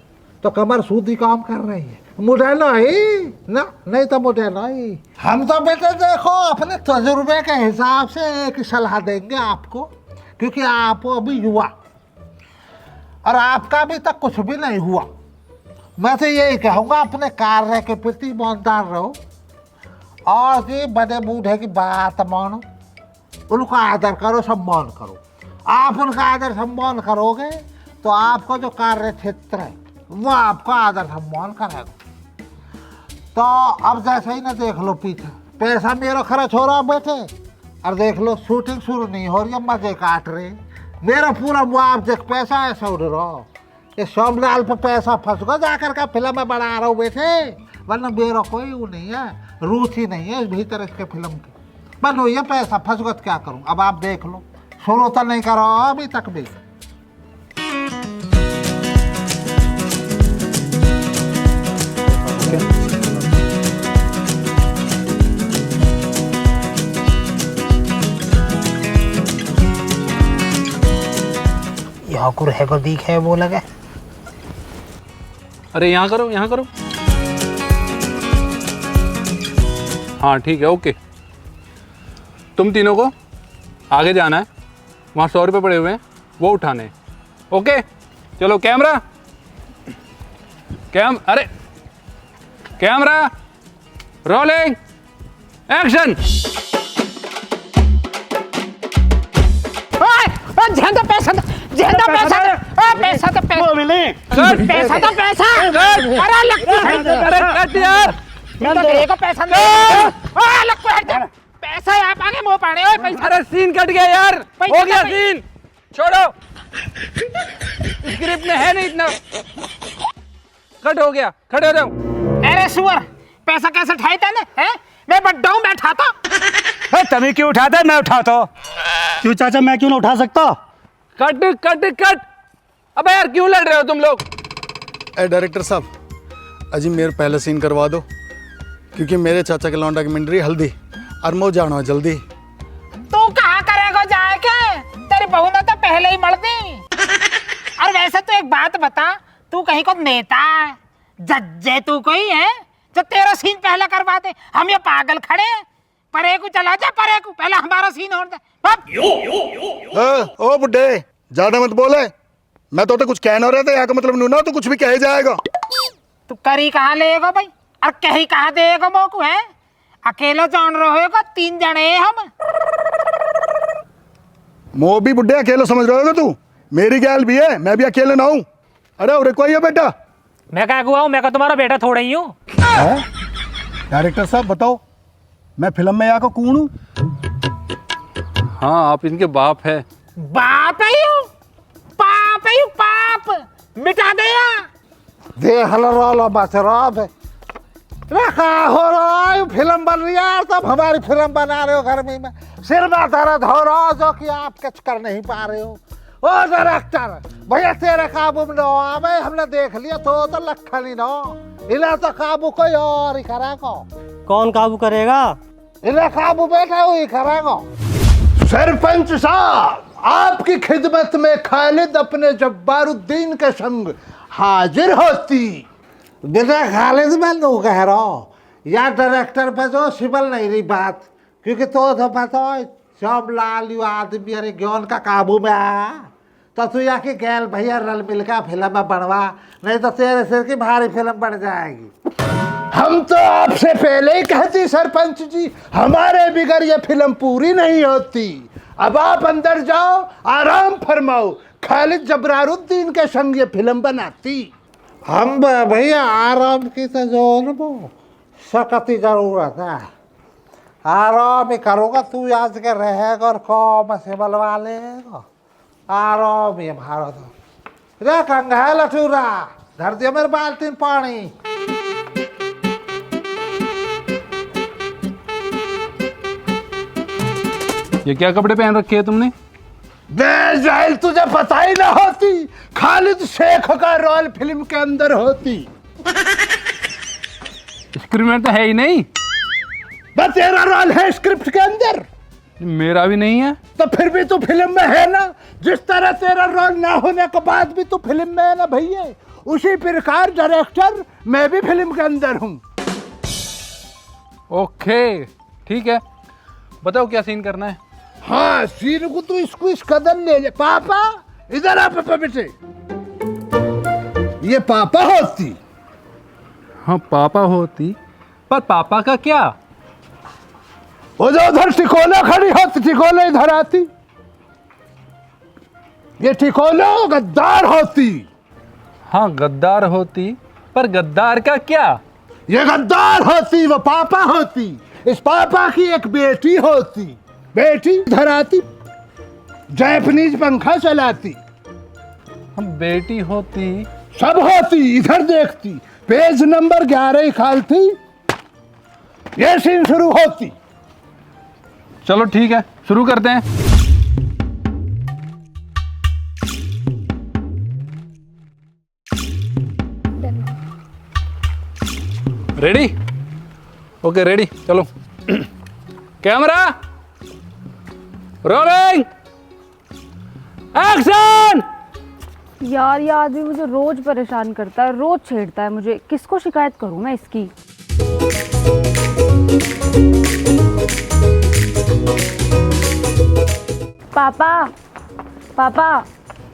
तो कमर सूदी काम कर रही है। मुझे नहीं ना, नहीं तो मुझे नहीं। हम तो बेटे देखो अपने तजुर्बे के हिसाब से एक सलाह देंगे आपको, क्योंकि आप अभी युवा और आपका अभी तक कुछ भी नहीं हुआ। मैं तो यही कहूँगा अपने कार्य के प्रति ईमानदार रहो और जी बड़े बूढ़े की बात मानो, उनका आदर करो, सम्मान करो। आप उनका आदर सम्मान करोगे तो आपका जो कार्य क्षेत्र है वो आपका आदर सम्मान करेगा। तो अब जैसे ही ना देख लो पीछे पैसा मेरा खर्च हो रहा बैठे, और देख लो शूटिंग शुरू नहीं हो रही है, मजे काट रहे, मेरा पूरा मुआवजे का पैसा ऐसा उड़ रहा। ये सोमलाल पे पैसा फंस गया जाकर का फिल्म में बना रहा हूँ बैठे, वरना मेरा कोई वो नहीं है, रुचि नहीं है इस भीतर इसके फिल्म की। बनो ये पैसा फंस गया, क्या करूँ? अब आप देख लो, शुरू तो नहीं करो अभी तक भी। यहाँ को रहेगा दिख है वो लगे। अरे यहाँ करो, यहाँ करो। हाँ ठीक है, ओके। तुम तीनों को आगे जाना है, वहाँ 100 रुपये पड़े हुए हैं, वो उठाने। ओके चलो कैमरा अरे कैमरा रोलिंग एक्शन। ज्यादा पैसा ज्यादा पैसा पैसा तो पैसा तो पैसा अरे लगती यार मैं तो देखो पैसा लगता पैसा आप आगे मुंह पाड़े। ओए पैसा, अरे सीन कट गया यार, हो गया सीन, छोड़ो। स्क्रिप्ट में है नहीं इतना, कट हो गया, खड़े हो जाओ। अरे सुअर पैसा कैसे उठाता ना है? मैं बड्डा हूँ, मैं उठाता। तभी क्यों उठाता है? मैं उठाता हूँ। क्यों चाचा, मैं क्यों ना उठा सकता? Cut cut cut. अबे यार क्यों लड़ रहे हो तुम लोग? डायरेक्टर साहब अजी मेरे पहले सीन करवा दो, क्योंकि मेरे चाचा के लौंडा की मंडरी हल्दी और मो जाना जल्दी। तू कहाँ करेगा जाके? तेरी बहू ने तो पहले ही मर दी। और वैसे तो एक बात बता, तू कहीं को नेता है, जज्जे तू कोई है जो तेरा सीन पहले करवा दे? हम ये पागल खड़े हैं, परे को चला जा, परे को पहले हमारा सीन हो दे। ओ बुड्ढे ज्यादा मत बोले, मैं तो कुछ कहना रहा था, यहाँ का मतलब नूना तो कुछ भी कहे जाएगा। तू करी कहाँ लेगा भाई, और कहीं कहाँ देगा मोकू है? अकेला जान रहे होगा, 3 जने हैं हम। मो भी बुड्ढे अकेले समझ रहे होगा तू, मेरी गैल भी है, मैं भी अकेले ना हूँ। अरे और कोई है बेटा? मैं क्या हुआ हूँ, मैं तुम्हारा बेटा थोड़ा ही हूँ। डायरेक्टर साहब बताओ, मैं फिल्म में यहाँ का कौन हूँ? हाँ आप इनके बाप है। बाप है यू, पाप है यू, पाप मिटा दे यार। देख लो बस रहा रखा हो रहा है, फिल्म बन रही है, तब हमारी फिल्म बना रहे हो गर्मी में, सिर में दर्द हो रहा जो कि आप कुछ कर नहीं पा रहे हो। ओ डायरेक्टर भैया तेरे काबू में नो आवे, हमने देख लिया तो लखन ही नो, इला तो काबू कोई और ही करेगा। कौन काबू करेगा? इन्हें काबू बैठा हुई करेगा। सरपंच साहब, आपकी खिदमत में खालिद अपने जब्बारुद्दीन के संग हाजिर होती। बेटा खालिद, मैं तो कह रहा हूँ या डायरेक्टर पे जो सिबल नहीं रही बात, क्योंकि तो पता है सब लाल यू आदमी अरे ज्ञान का काबू में आया तो तू या कि गैल भैया रल मिल का फिल्म में बनवा, नहीं तो तेरे सिर की भारी फिल्म बन जाएगी। हम तो आपसे पहले ही कहती सरपंच जी, हमारे बिगर ये फिल्म पूरी नहीं होती। अब आप अंदर जाओ, आराम फरमाओ, खालिद जबरारुद्दीन के संग ये फिल्म बनाती। हम भैया आराम की तो जो न वो सख्त ही जरूरत है, आराम ही करूँगा। तू आज के रहेगा और कौम से बलवा लेगा, आराम ही हमारा तो। रे कंगा लठूरा, धर दिया मेरे बाल्टी में पानी। ये क्या कपड़े पहन रखे हैं तुमने? बेजाइल, तुझे पता ही ना होती, खालिद शेख का रोल फिल्म के अंदर होती। स्क्रिप्ट में तो है ही नहीं। बस तेरा रोल है स्क्रिप्ट के अंदर, मेरा भी नहीं है। तो फिर भी तू फिल्म में है ना। जिस तरह तेरा रोल ना होने के बाद भी तू फिल्म में है ना भैया, उसी प्रकार डायरेक्टर मैं भी फिल्म के अंदर हूँ। ओके ठीक है, बताओ क्या सीन करना है। हाँ, सीन को तू इसको इस कदम ले ले। पापा इधर आ, पापा बेटे, ये पापा होती। हाँ पापा होती, पर पापा का क्या? वो जो उधर टिकोला खड़ी होती, टिकोला इधर आती। ये टिकोला गद्दार होती। हाँ गद्दार होती, पर गद्दार का क्या? ये गद्दार होती, वो पापा होती। इस पापा की एक बेटी होती, बेटी इधर आती, जापानीज पंखा चलाती। हम बेटी होती, सब होती, इधर देखती, पेज नंबर 11 खालती, ये सीन शुरू होती। चलो ठीक है, शुरू करते हैं। रेडी? ओके रेडी, चलो। Camera rolling, action. यार ये आदमी मुझे रोज परेशान करता है, रोज छेड़ता है मुझे। किसको शिकायत करूं मैं इसकी? पापा पापा,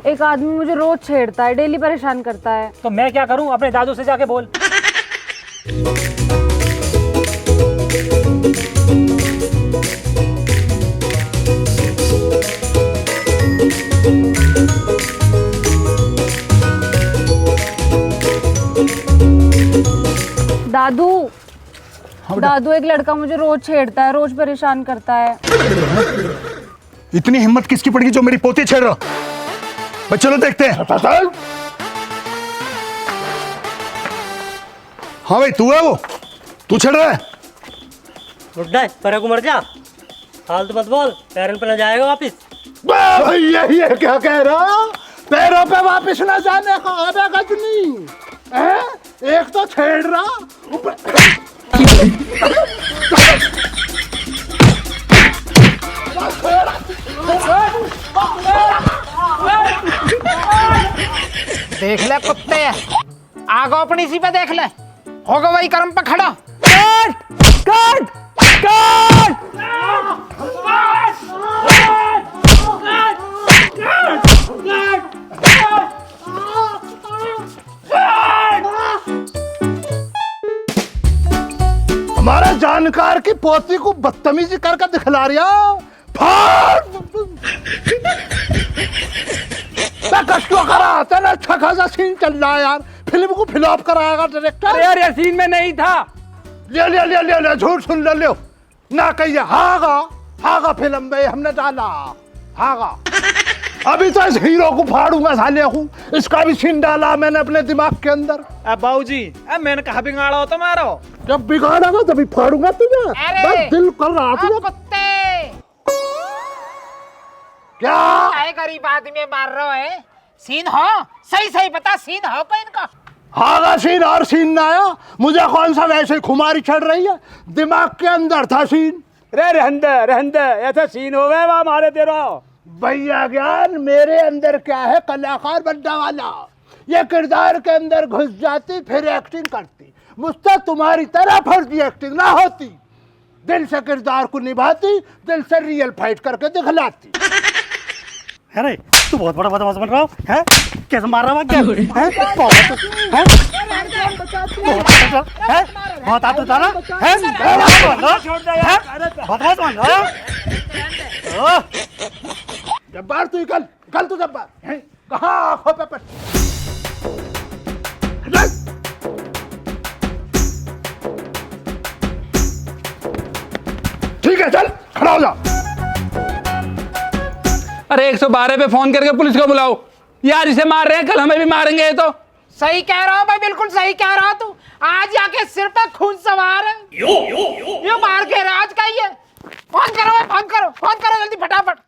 एक आदमी मुझे रोज छेड़ता है, डेली परेशान करता है। तो मैं क्या करूं? अपने दादू से जाके बोल। दादू दादू, एक लड़का मुझे रोज छेड़ता है, रोज परेशान करता है। इतनी हिम्मत किसकी पड़ेगी जो मेरी पोती छेड़ रहा? बस चलो देखते हैं। हाँ भाई, तू है वो? तू छेड़ रहा है? बुड्ढा परे को मर जा, फालतू मत बोल, पैरों पे न जाएगा वापिस। ये क्या कह रहा? पैरों पे वापिस ना जाने का। अबे गजनी, एक तो छेड़ रहा, देख ले कुत्ते, आगो अपनी सी पे देख ले, होगा वही कर्म पे खड़ा। Cut cut cut. हमारा जानकार की पोती को बदतमीजी करके दिखला रहा। कष्टों करा आता ना, अच्छा खासा सीन चल रहा है यार। फिल्म को फ्लॉप कराएगा डायरेक्टर। अरे यार, ये सीन में नहीं था। ले झूठ सुन ले ना कहिए। हागा फिल्म में हमने डाला, हागा। अभी तो इस हीरो को फाड़ूंगा साले को। इसका भी सीन डाला मैंने अपने दिमाग के अंदर। अब बाबूजी, अब मैंने कहा बिगाड़ा हो तुम्हारा? जब बिगाड़ेगा तभी फाड़ूंगा तुझे। बस दिल कर रहा था। कुत्ते क्या गरीब आदमी मार रहे हो? सीन हो, सही सही बता, सीन हो कोई इनका? हागा सीन और सीन ना आया, मुझे कौन सा वैसे खुमारी चढ़ रही है, दिमाग के अंदर था सीन। रे रहन दे ऐसा सीन हो गया हमारे तेरा। भैया ज्ञान मेरे अंदर क्या है, कलाकार बनने वाला। ये किरदार के अंदर घुस जाती फिर एक्टिंग करती, मुझसे तुम्हारी तरह फर्जी एक्टिंग ना होती। दिल से किरदार को निभाती, दिल से रियल फाइट करके दिखलाती। है रे, तू बहुत बड़ा बदमाश बन रहा हो, है? कैसे मार रहा है क्या? है? बहुत हाथ उठा रहा है? बदमाश बन रहा है? जब्बार तू कल तू जब्बार कहाँ आंखों पे ठीक है, चल खड़ा हो जा। अरे 112 पे फोन करके पुलिस को बुलाओ यार, इसे मार रहे हैं, कल हमें भी मारेंगे। ये तो सही कह रहा हूँ भाई, बिल्कुल सही कह रहा तू। आज जाके सिर पे खून सवार है, यो मार के राज का ही है। फोन करो जल्दी फटाफट।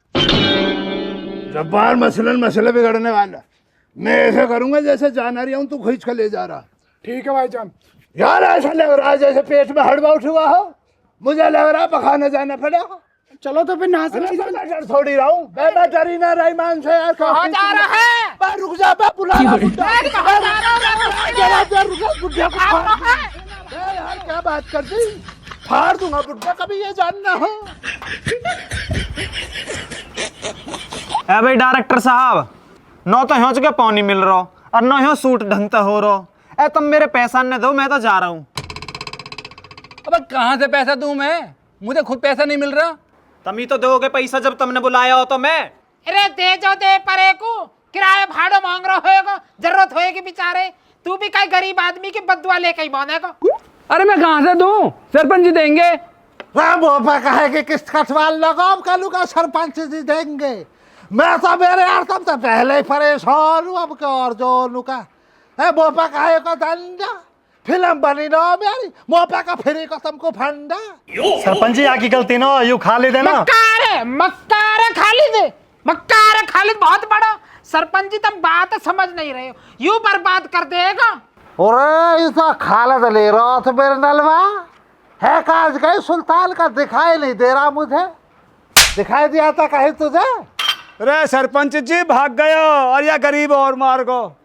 जब्बार मसले बिगड़ने वाला, मैं ऐसे करूंगा जैसे जाना रही हूँ, तू खींच कर ले जा रहा। ठीक है भाईजान। यार ऐसा लग रहा है जैसे पेट में हड़बा उठ हुआ हो, मुझे लग रहा है पखाने जाना पड़ेगा। चलो तो फिर नहा से डर थोड़ी रहा हूँ मैं, डरी ना रही मान से यार। कहाँ जा रहा है? रुक जा, मैं बुला रहा हूँ। कहाँ जा रहा है? बुढ़िया को यार क्या बात करती, फाड़ दूंगा बुढ़िया, कभी ये जानना हो। ए भाई डायरेक्टर साहब, न तो हिंच के पानी मिल रहा और न ही सूट ढंग से हो रहा। ए तुम मेरे पैसा न दो, मैं तो जा रहा हूँ। अब कहाँ से पैसा दूं मैं, मुझे खुद पैसा नहीं मिल रहा। तुम ही तो दोगे पैसा जब तुमने बुलाया हो तो मैं। अरे दे जो दे परे को, किराया भाड़ा मांग रहा होएगा, जरूरत होएगी बेचारे। तू भी कई गरीब आदमी की बदुआ लेके ही बनेगा। अरे मैं कहाँ से दूं, सरपंच जी देंगे। भोपा कहे कि किस्त कटवाल लगाओ, कलू का सरपंच जी देंगे। मैं तो मेरे यार तुम तो पहले ही परेशान हूँ, अब क्या और जो लुका है। भोपा कहे को धंधा, फिल्म बनी ना मेरी, मोपा का फ्री को तुमको फंडा। सरपंच जी आपकी गलती ना, यू खाली देना। मक्कार है खालिद बहुत बड़ा। सरपंच जी तुम बात समझ नहीं रहे हो, यूं बर्बाद कर देगा। अरे इसा खालिद ले रहा तो मेरे नलवा है, काज गए सुल्तान का दिखाई नहीं दे रहा मुझे, दिखाई दिया था कहीं तुझे? अरे सरपंच जी भाग गयो और या गरीब और मार गो।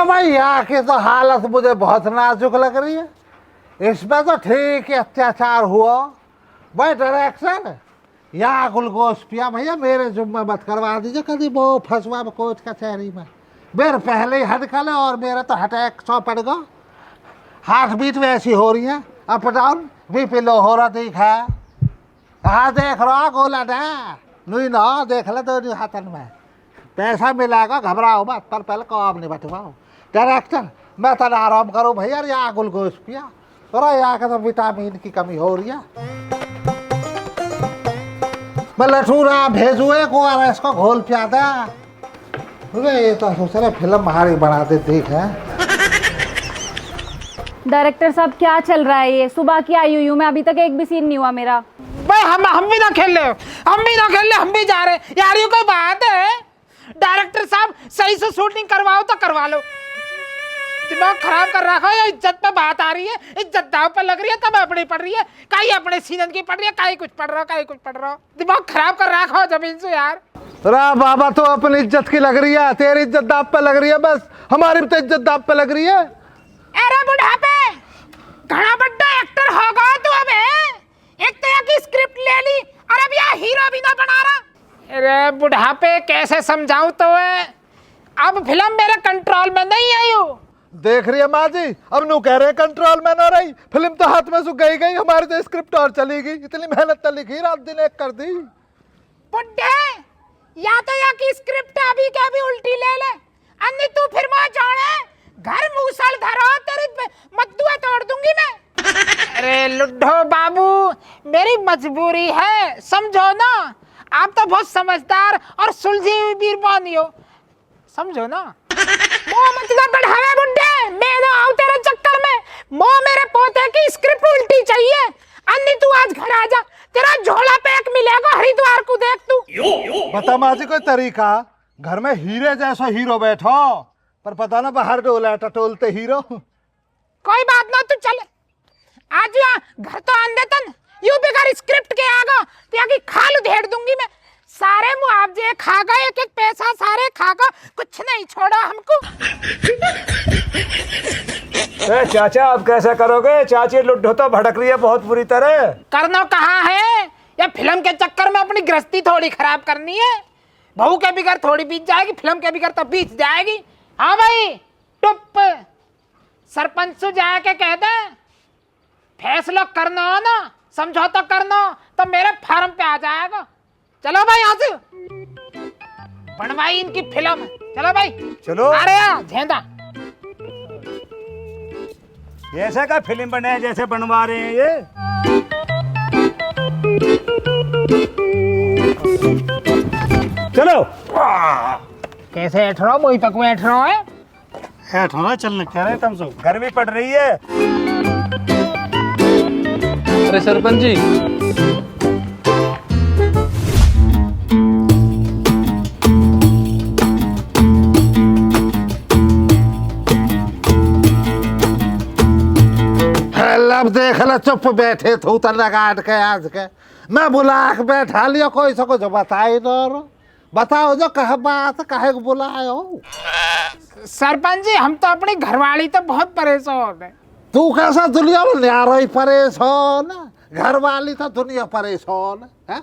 भाई यहाँ की तो हालत मुझे बहुत नाजुक लग रही है, इसमें तो ठीक ही अत्याचार हुआ। भाई डायरेक्शन यहाँ ग्लूकोज पिया भैया, मेरे जुम्मे मत करवा दीजिए कभी वो फंसवा कोच कचहरी में। मेरे पहले ही हट खले और मेरा तो अटैक 100 पड़ गया, हार्ट बीट वैसी हो रही है, अप डाउन, बीपी लो हो रहा दिखा। हाँ देख रहा गोला डा नहीं ना, देख ले दो हाथन में पैसा मिलेगा, घबराओ मत, पर पहले काम नहीं बटवाओ। डायरेक्टर मैं तो आराम करूँ भैया, यहाँ ग्लूकोज पिया, अरे यहाँ का तो विटामिन की कमी हो रही है। मैं लठूरा भेजू एक ORS को घोल पिया था। ये तो सोच रहे फिल्म हमारी बना दे, देख है। डायरेक्टर साहब क्या चल रहा है ये, सुबह की आई हुई हूँ मैं, अभी तक एक भी सीन नहीं हुआ मेरा। भाई हम भी ना खेल ले, हम भी जा रहे यार। ये कोई बात है? डायरेक्टर साहब सही से शूटिंग करवाओ तो करवा लो, दिमाग खराब कर रखा है। इज्जत पे बात आ रही है, इज्जत दाव पे लग रही है, तब अपनी पड़ रही है, कहीं अपने सीजन की पड़ रही है, कहीं कुछ पढ़ रहा हो, दिमाग खराब कर रखा हो जमीन से यार। रा बाबा तो अपनी इज्जत की लग रही है, तेरी इज्जत दाव पे लग रही है, बस हमारी तो इज्जत दाव पे लग रही है। अरे बुढ़ापे घना बड़ा एक्टर होगा तू, अब एक तरह की स्क्रिप्ट ले ली और अब यहाँ हीरो भी ना बना रहा। अरे बुढ़ापे कैसे समझाऊं तो है, अब फिल्म मेरे कंट्रोल में नहीं आई हो। देख रही है माँ जी, अब नू कह रहे कंट्रोल में ना रही, फिल्म तो हाथ में से गई, हमारी तो स्क्रिप्ट और चली गई, इतनी मेहनत तो लिखी, रात दिन एक कर दी। बुड्ढे या तो यहाँ की स्क्रिप्ट अभी के अभी उल्टी ले ले, अन्य तू फिर वहाँ जाने घर मूसल धरो, तेरी मद्दुआ तोड़ दूंगी मैं। अरे लुड्ढो बाबू मेरी मजबूरी है, समझो ना, आप तो बहुत समझदार और सुलझी हुई बीरबानी हो, समझो ना। मतलब बढ़ावे बुड्ढे, मैं ना आऊं तेरे चक्कर में। मेरे पोते की स्क्रिप्ट उल्टी चाहिए, अन्नी तू आज घर आ जा, तेरा झोला पैक मिलेगा हरिद्वार को, देख तू। बता माँ जी कोई तरीका, घर में हीरे जैसा हीरो बैठो, पर पता ना बाहर डोला टटोलते हीरो। कोई बात ना, तू चल आज घर तो आन देता न, यूं भी कर स्क्रिप्ट के आगा त्या की खाल उधेड़ दूंगी मैं। सारे मुआवजे खागा, एक एक पैसा सारे खागा, कुछ नहीं छोड़ा हमको। चाचा अब कैसे करोगे? चाची लुड्ढो तो भड़क रही है बहुत बुरी तरह। करना कहाँ है, या फिल्म के चक्कर में अपनी गृहस्थी थोड़ी खराब करनी है। बहू के बिगर थोड़ी बीत जाएगी, फिल्म के बिगर तो बीत जाएगी। हाँ भाई टुप, सरपंच से जाके कह दे फैसला करना हो ना, समझौता करना तो मेरे फार्म पे आ जाएगा। चलो भाई यहाँ से बनवाई इनकी फिल्म। चलो भाई चलो। अरे झेंदा ऐसे का फिल्म बने जैसे बनवा रहे हैं ये। चलो। कैसे बैठ रहा हो, वही तक बैठ रहा है। हेठ होना चलने कह रहे तुम सब। गर्मी पड़ रही है। अरे सरपंच जी, अब देख ला, चुप बैठे तू तना काट के आज के मैं बुला के बैठा लिया, कोई सको जो बताई दो। बताओ जो कह बात कहे को बुलायो। सरपंच जी हम तो अपनी घरवाली तो बहुत परेशान है। तू कैसा दुनिया में न्यारा ही परेशान, घर वाली तो दुनिया परेशान है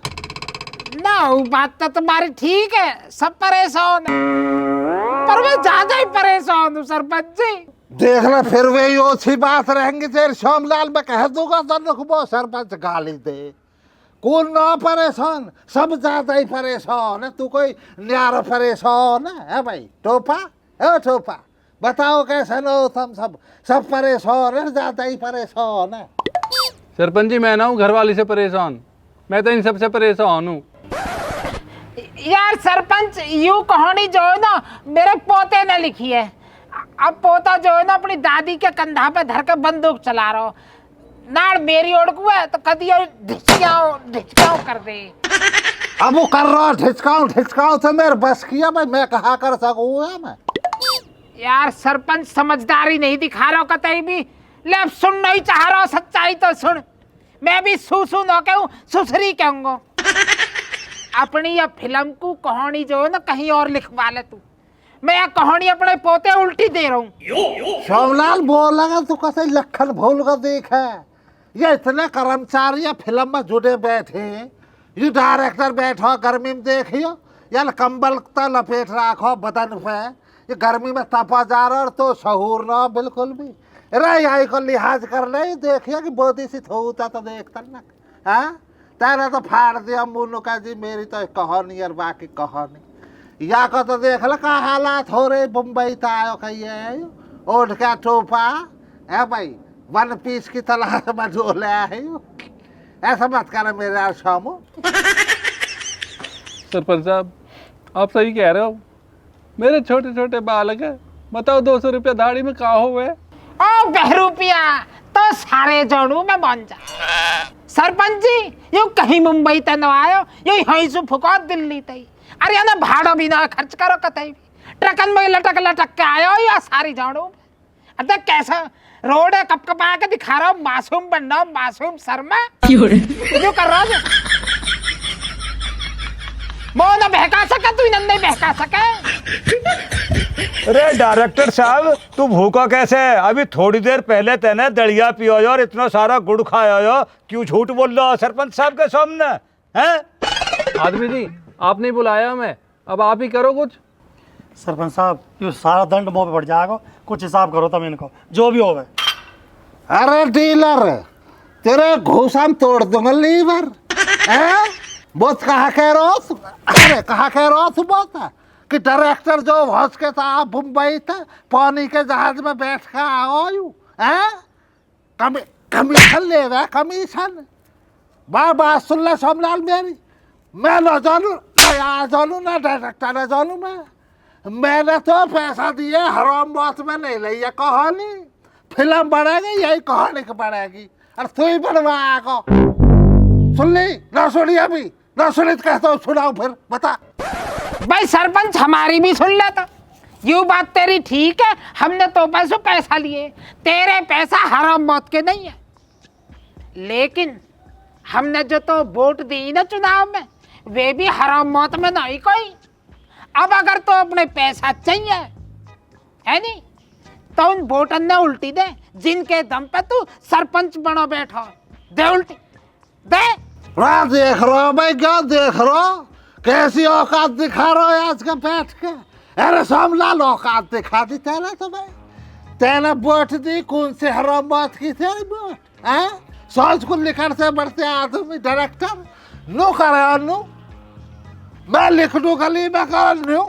ना। वो बात तो तुम्हारी ठीक है, सब परेशान है, पर मैं ज्यादा ही परेशान हूँ सरपंच जी। देख ला फिर वे ओछी बात रहेंगे तेरे श्यामलाल में कह दूंगा तो वो सरपंच गाली दे। कौन ना परेशान, सब ज्यादा ही परेशान है। तू कोई न्यारा परेशान है भाई। टोपा है टोपा, बताओ कैसे लो तुम सब परेशान है, ज्यादा ही परेशान है। सरपंच जी मैं ना हूँ घरवाली से परेशान, मैं तो इन सबसे परेशान हूँ। यार सरपंच यूं कहानी जो है ना मेरे पोते ने लिखी है। अब पोता जो है ना अपनी दादी के कंधा पे धर के बंदूक चला रहा हो, नाड़ मेरी ओढ़कू है तो कदी ढिचकाओ कर दे। अब वो कर रहा ढिचकाओ तो मेरे बस किया भाई, मैं कहा कर सकूँ मैं। यार सरपंच समझदारी नहीं दिखा रहा कतई भी। ले अब सुन नहीं चाह रहा, सच्चाई तो सुन। मैं भी सूसू न कहूँ, सुसरी कहूँगा। अपनी यह फिल्म को कहानी जो है ना कहीं और लिखवा ले तू। मैं यह कहानी अपने पोते उल्टी दे रहा हूँ। श्यामलाल बोल लगा तू कैसे लखन भूल कर देख है। ये इतने कर्मचारी फिल्म में जुड़े बैठे, ये डायरेक्टर बैठो गर्मी में देखियो, या कंबल तो लपेट रखो बदन पे, ये गर्मी में तपा जा रहा और तो शहूर ना बिल्कुल भी। रे आई को लिहाज कर ले, देखियो कि बोधी सी होता तो देखता ना। हाँ तेरे तो फाड़ दिया मुन्नू का जी, मेरी तो कहानी और बाकी कहानी। या को तो देख लो का हालात हो रहे मुंबई तो आयो कहिए ओढ़ का टोपा है भाई, वन पीस की तलाश में डोले है। ऐसा मत करे मेरे यार शामो। सरपंच साहब आप सही कह रहे हो, मेरे छोटे छोटे बालक है, बताओ 200 रुपया दाढ़ी में कहा हुए। ओ बहरूपिया तो सारे जोड़ू में बन जा। सरपंच जी यू कहीं मुंबई तक न आयो, यू यहीं से फुको दिल्ली तक। अरे ना भाड़ा भी ना खर्च करो कतई भी, ट्रकन में लटक के आयो या सारी झाड़ू। अरे कैसा रोड है, कप कपा के दिखा रहा हूँ, मासूम बनना मासूम शर्मा जो कर रहा है। वो ना बहका सका, तू नहीं बहका सका। अरे डायरेक्टर साहब तू भूखा कैसे है? अभी थोड़ी देर पहले तेने दलिया पियो और इतना सारा गुड़ खाया, क्यों झूठ बोल रहा सरपंच साहब के सामने हैं? आदमी जी आपने बुलाया मैं, अब आप ही करो कुछ। सरपंच साहब ये सारा दंड मुँह पे पड़ जाएगा, कुछ हिसाब करो तुम इनको जो भी होगा। अरे डीलर तेरे घूसा तोड़ दूंगा लीवर। बहुत कहा कह रहा हो, अरे कहा कह रहा हो तू बहुत कि डायरेक्टर जो हंस के था आप मुंबई था पानी के जहाज में बैठ के आओ कमीशन ले रहा कमीशन। बात सुन ले सोमलाल मेरी, मैं न जानू ना डायरेक्टर न जानू मैंने तो पैसा दिए हराम बात में नहीं ली है कहानी। फिल्म बढ़ेगी यही कहानी की बढ़ेगी और तू ही बनवाएगा। सुन ली ना सुनी अभी ना सुनी तो कहता हूँ सुनाओ फिर बता। भाई सरपंच हमारी भी सुन लेता, यूं बात तेरी ठीक है, हमने तो पैसों पैसा लिए, तेरे पैसा हराम मौत के नहीं है। लेकिन हमने जो तो वोट दी ना चुनाव में, वे भी हराम मौत में नहीं कोई। अब अगर तो अपने पैसा चाहिए है नहीं, तो उन वोटन ने उल्टी दे, जिनके दम पे तू सरपंच बनो बैठा। दे उल्टी दे। देख रहा हो भाई, क्या देख रहा हो, कैसी औकात दिखा रहा हो आज का बैठ के। अरे सोमलाल औकात दिखा दी तेने तो भाई, तेने वोट दी, कौन से हराम मौत की तेरी वोट है? सोच को लिखण से बढ़ते आदमी डायरेक्टर नो करे नु, मैं लिख दूं गली में कर लूं,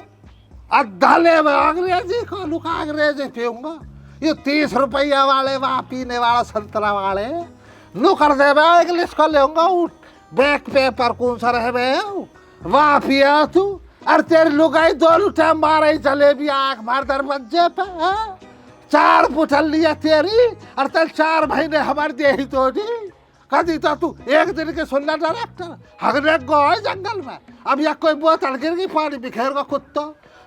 अधाले में अंग्रेजी को लुका अंग्रेजी पीऊंगा। ये 30 रुपया वाले वहाँ पीने वाला संतरा वाले नु कर दे, मैं इंग्लिश को लेऊंगा। बैक पेपर कौन सा रहे वहाँ पिया तू, और तेरी लुगाई दोनों टाइम मारे जलेबी आँख मार दरवाजे पे। 4 पुटल लिया तेरी, और तेरे 4 महीने हमारे दे ही तो कदी तो तू एक दिन के सुनना डायरेक्टर हगने गए जंगल में। अब या कोई बोतल गिर गई पानी बिखेर का कुत्ता,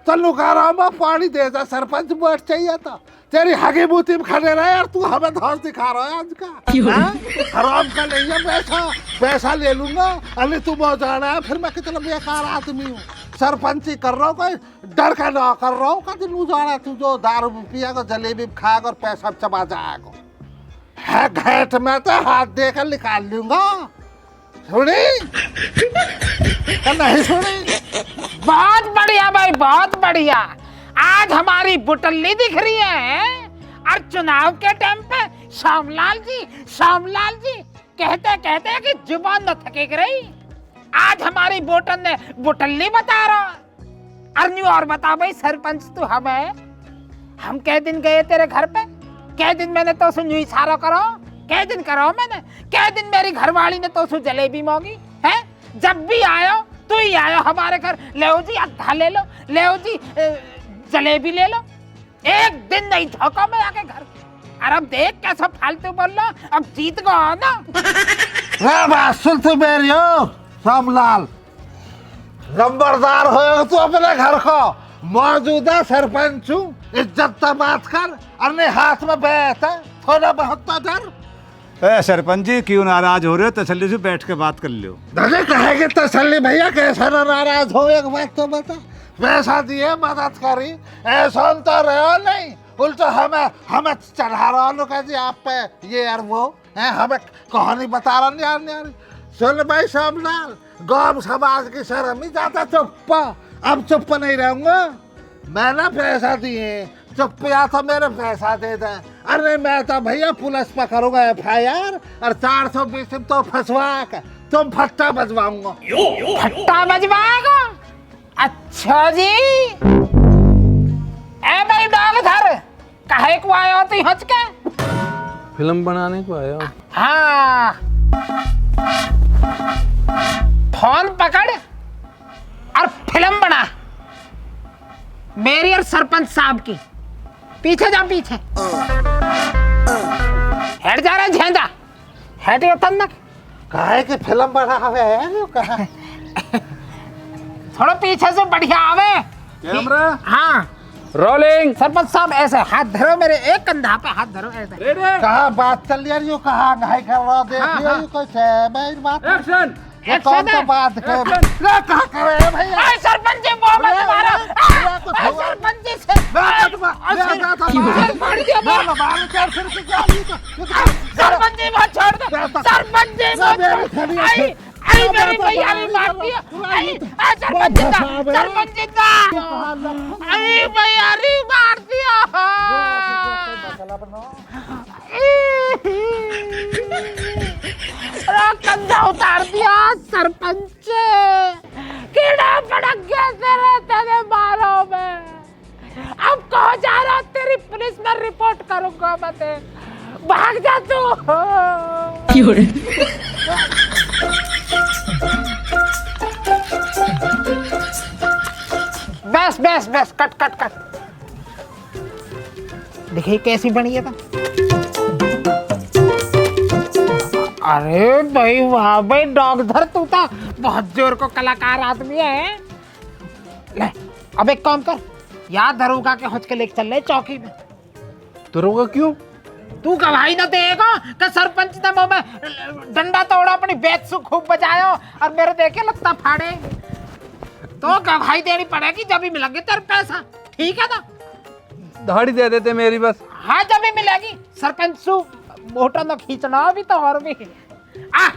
तो लुका रहा मैं पानी दे जा, सरपंच वोट चाहिए था। तेरी हगी बूती में खड़े रहे यार, तू हमें धौस दिखा रहा है आज का। हराम का नहीं है पैसा, पैसा ले लूंगा। अरे तू बहुत जाना है, फिर मैं कितना बेकार आदमी हूँ। सरपंची कर रहा हूँ, कोई डर का ना कर रहा हूँ। कभी लू जाना तू जो दारू पिएगा, जलेबी खाएगा और पैसा चबा जाएगा। है घेट में तो हाथ देकर निकाल लूंगा। सुनी नहीं सुनी? बहुत बढ़िया भाई, बहुत बढ़िया। आज हमारी बुटल्ली दिख रही है। और चुनाव के टाइम पे श्यामलाल जी कहते कहते कि जुबान न थकेग रही। आज हमारी बोटन ने बुटल्ली बता रहा। अर्न्यू और बता भाई, सरपंच तू हमें, हम कै दिन गए तेरे घर पे, कै दिन मैंने तो सुन इशारा करो, कै दिन करो मैंने, कै दिन मेरी घरवाली ने तो जलेबी मांगी है। जब भी आयो तू ही आयो हमारे घर, ले जी अद्धा ले लो, ले जी जलेबी ले लो। एक दिन नहीं ठोका मैं आके घर। और अब देख कैसा फालतू बोल लो, अब जीत गो ना। बात सुन तू मेरी हो सोमलाल, नंबरदार हो तू अपने घर को, मौजूदा सरपंच हूँ, इज्जत तो बात कर। अरे हाथ में बैठ है, थोड़ा बहुत तो डर। सरपंच जी क्यों नाराज हो रहे हो, तसल्ली से बैठ के बात कर लो। दादा कहेंगे तसल्ली भैया, कैसा ना नाराज हो, एक बात तो बता। पैसा दिए, मदद करी, ऐसा तो रहे नहीं, उल्टा हमें चढ़ा रहा लो जी आप पे ये और वो है, हमें कहानी बता रहा नहीं यार। सुन भाई सोमलाल, गांव समाज की शर्म ही जाता चुप, अब चुप नहीं रहूंगा। मैंने पैसा दिए, चुप या तो मेरे पैसा दे दे। अरे मैं तो भैया पुलिस पकड़ूंगा FIR, और 420 तो फंसवा के तुम फट्टा बजवाऊंगा। फट्टा बजवाएगा? अच्छा जी। ए भाई डॉग धर, काहे को आया हो तू हंस के? फिल्म बनाने को आया। हाँ, फोन पकड़ और फिल्म बना, मेरी और सरपंच साहब की। पीछे जा, पीछे हेड जा रहा झेंदा, हेड तन्नक। काहे की फिल्म बना हुआ है कहा? थोड़ा पीछे से बढ़िया आवे कैमरा। हाँ रोलिंग। सरपंच साहब ऐसे हाथ धरो, मेरे एक कंधा पे हाथ धरो ऐसे। कहा बात चल रही है, कहा नहीं कर रहा, देखिए कुछ है बात। एक्शन। कौन तो बात कर कहा करे भैया? सरपंच जी वो मत मारो, सरपंच जी से सरपंच जी मत छोड़ दो, सरपंच जी मत। आई मेरी भैया ने मार दिया, आई सरपंच जी आई भैया ने मार दिया। कंधा उतार दिया सरपंच, कीड़ा पड़क गया तेरे तेरे बालों में। अब कहाँ जा रहा, तेरी पुलिस में रिपोर्ट करूंगा मैं, भाग जा तू। बस बस बस, कट कट कट। देखिए कैसी बनी है। अरे भाई वाह भाई, डॉग धर, तू तो बहुत जोर को कलाकार आदमी है। ले अब एक काम कर, यार दरोगा के हौच के लेके चल रहे चौकी में। दरोगा क्यों? तू गवाही न देगा कि सरपंच ने मुंह में डंडा तोड़ा, अपनी बेत से खूब बजायो और मेरे देखे लत्ता फाड़े। तो गवाही देनी पड़ेगी जब भी मिलेंगे तेरे पैसा, ठीक है ना? दाढ़ी दे देते मेरी बस। हाँ जब भी मिलेगी। सरपंच सु मोटा न खींचना अभी तो और भी आ